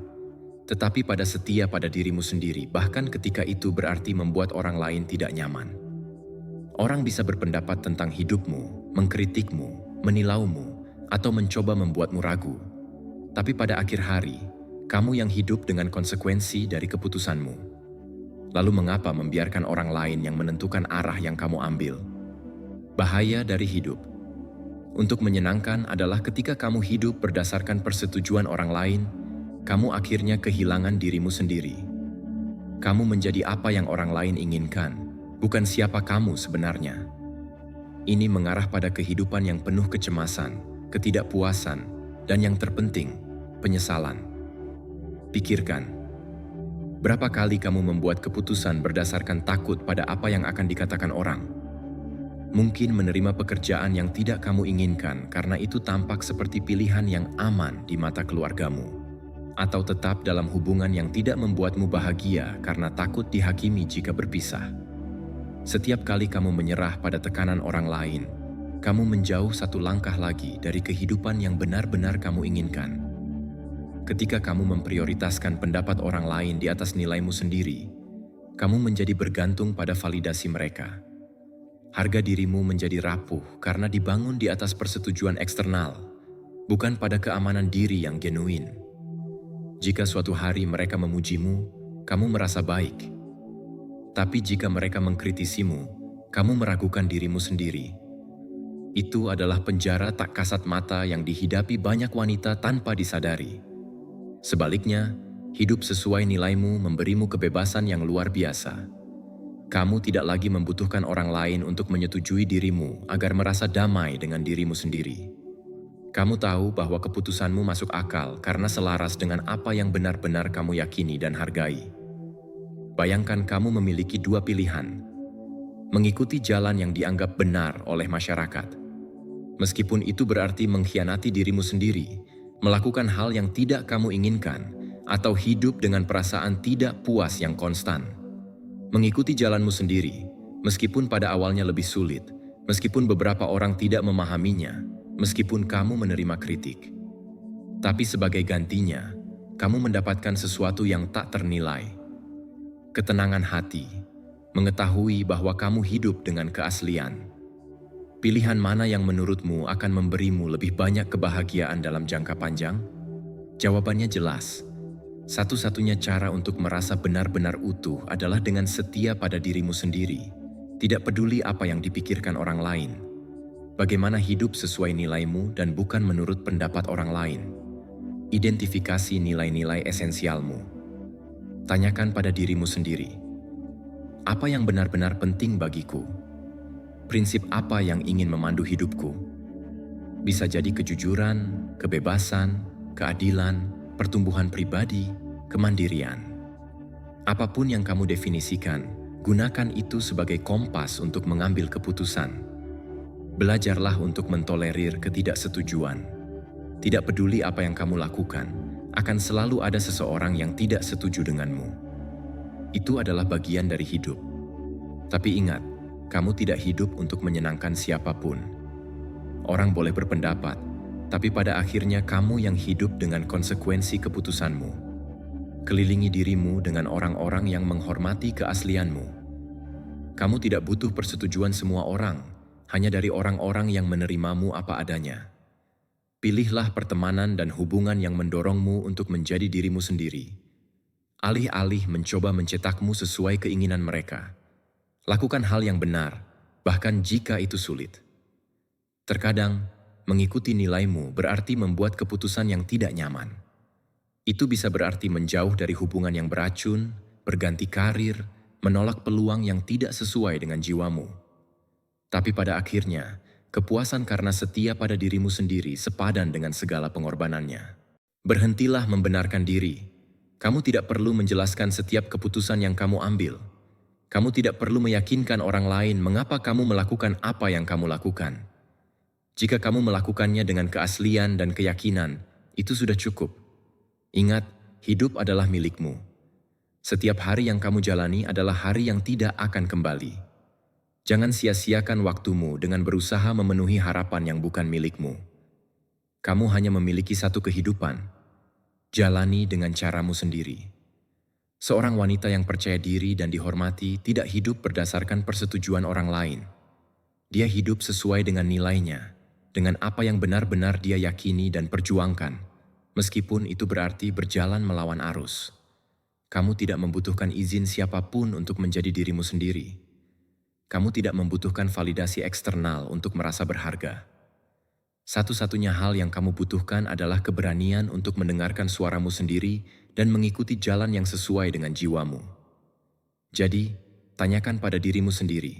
tetapi pada setia pada dirimu sendiri, bahkan ketika itu berarti membuat orang lain tidak nyaman. Orang bisa berpendapat tentang hidupmu, mengkritikmu, menilaumu, atau mencoba membuatmu ragu. Tapi pada akhir hari, kamu yang hidup dengan konsekuensi dari keputusanmu. Lalu mengapa membiarkan orang lain yang menentukan arah yang kamu ambil? Bahaya dari hidup untuk menyenangkan adalah ketika kamu hidup berdasarkan persetujuan orang lain, kamu akhirnya kehilangan dirimu sendiri. Kamu menjadi apa yang orang lain inginkan, bukan siapa kamu sebenarnya. Ini mengarah pada kehidupan yang penuh kecemasan, ketidakpuasan, dan yang terpenting, penyesalan. Pikirkan, berapa kali kamu membuat keputusan berdasarkan takut pada apa yang akan dikatakan orang? Mungkin menerima pekerjaan yang tidak kamu inginkan karena itu tampak seperti pilihan yang aman di mata keluargamu. Atau tetap dalam hubungan yang tidak membuatmu bahagia karena takut dihakimi jika berpisah. Setiap kali kamu menyerah pada tekanan orang lain, kamu menjauh satu langkah lagi dari kehidupan yang benar-benar kamu inginkan. Ketika kamu memprioritaskan pendapat orang lain di atas nilaimu sendiri, kamu menjadi bergantung pada validasi mereka. Harga dirimu menjadi rapuh karena dibangun di atas persetujuan eksternal, bukan pada keamanan diri yang genuin. Jika suatu hari mereka memujimu, kamu merasa baik. Tapi jika mereka mengkritisimu, kamu meragukan dirimu sendiri. Itu adalah penjara tak kasat mata yang dihidapi banyak wanita tanpa disadari. Sebaliknya, hidup sesuai nilaimu memberimu kebebasan yang luar biasa. Kamu tidak lagi membutuhkan orang lain untuk menyetujui dirimu agar merasa damai dengan dirimu sendiri. Kamu tahu bahwa keputusanmu masuk akal karena selaras dengan apa yang benar-benar kamu yakini dan hargai. Bayangkan kamu memiliki dua pilihan: mengikuti jalan yang dianggap benar oleh masyarakat, meskipun itu berarti mengkhianati dirimu sendiri, melakukan hal yang tidak kamu inginkan, atau hidup dengan perasaan tidak puas yang konstan. Mengikuti jalanmu sendiri, meskipun pada awalnya lebih sulit, meskipun beberapa orang tidak memahaminya, meskipun kamu menerima kritik. Tapi sebagai gantinya, kamu mendapatkan sesuatu yang tak ternilai. Ketenangan hati, mengetahui bahwa kamu hidup dengan keaslian. Pilihan mana yang menurutmu akan memberimu lebih banyak kebahagiaan dalam jangka panjang? Jawabannya jelas. Satu-satunya cara untuk merasa benar-benar utuh adalah dengan setia pada dirimu sendiri. Tidak peduli apa yang dipikirkan orang lain. Bagaimana hidup sesuai nilaimu dan bukan menurut pendapat orang lain. Identifikasi nilai-nilai esensialmu. Tanyakan pada dirimu sendiri. Apa yang benar-benar penting bagiku? Prinsip apa yang ingin memandu hidupku? Bisa jadi kejujuran, kebebasan, keadilan, pertumbuhan pribadi, kemandirian. Apapun yang kamu definisikan, gunakan itu sebagai kompas untuk mengambil keputusan. Belajarlah untuk mentolerir ketidaksetujuan. Tidak peduli apa yang kamu lakukan, akan selalu ada seseorang yang tidak setuju denganmu. Itu adalah bagian dari hidup. Tapi ingat, kamu tidak hidup untuk menyenangkan siapapun. Orang boleh berpendapat, tapi pada akhirnya kamu yang hidup dengan konsekuensi keputusanmu. Kelilingi dirimu dengan orang-orang yang menghormati keaslianmu. Kamu tidak butuh persetujuan semua orang, hanya dari orang-orang yang menerimamu apa adanya. Pilihlah pertemanan dan hubungan yang mendorongmu untuk menjadi dirimu sendiri. Alih-alih mencoba mencetakmu sesuai keinginan mereka. Lakukan hal yang benar, bahkan jika itu sulit. Terkadang, mengikuti nilaimu berarti membuat keputusan yang tidak nyaman. Itu bisa berarti menjauh dari hubungan yang beracun, berganti karir, menolak peluang yang tidak sesuai dengan jiwamu. Tapi pada akhirnya, kepuasan karena setia pada dirimu sendiri sepadan dengan segala pengorbanannya. Berhentilah membenarkan diri. Kamu tidak perlu menjelaskan setiap keputusan yang kamu ambil. Kamu tidak perlu meyakinkan orang lain mengapa kamu melakukan apa yang kamu lakukan. Jika kamu melakukannya dengan keaslian dan keyakinan, itu sudah cukup. Ingat, hidup adalah milikmu. Setiap hari yang kamu jalani adalah hari yang tidak akan kembali. Jangan sia-siakan waktumu dengan berusaha memenuhi harapan yang bukan milikmu. Kamu hanya memiliki satu kehidupan. Jalani dengan caramu sendiri. Seorang wanita yang percaya diri dan dihormati tidak hidup berdasarkan persetujuan orang lain. Dia hidup sesuai dengan nilainya, dengan apa yang benar-benar dia yakini dan perjuangkan. Meskipun itu berarti berjalan melawan arus. Kamu tidak membutuhkan izin siapapun untuk menjadi dirimu sendiri. Kamu tidak membutuhkan validasi eksternal untuk merasa berharga. Satu-satunya hal yang kamu butuhkan adalah keberanian untuk mendengarkan suaramu sendiri dan mengikuti jalan yang sesuai dengan jiwamu. Jadi, tanyakan pada dirimu sendiri,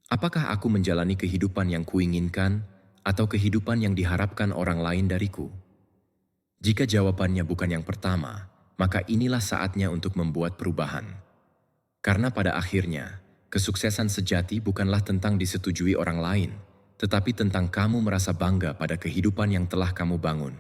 apakah aku menjalani kehidupan yang kuinginkan atau kehidupan yang diharapkan orang lain dariku? Jika jawabannya bukan yang pertama, maka inilah saatnya untuk membuat perubahan. Karena pada akhirnya, kesuksesan sejati bukanlah tentang disetujui orang lain, tetapi tentang kamu merasa bangga pada kehidupan yang telah kamu bangun.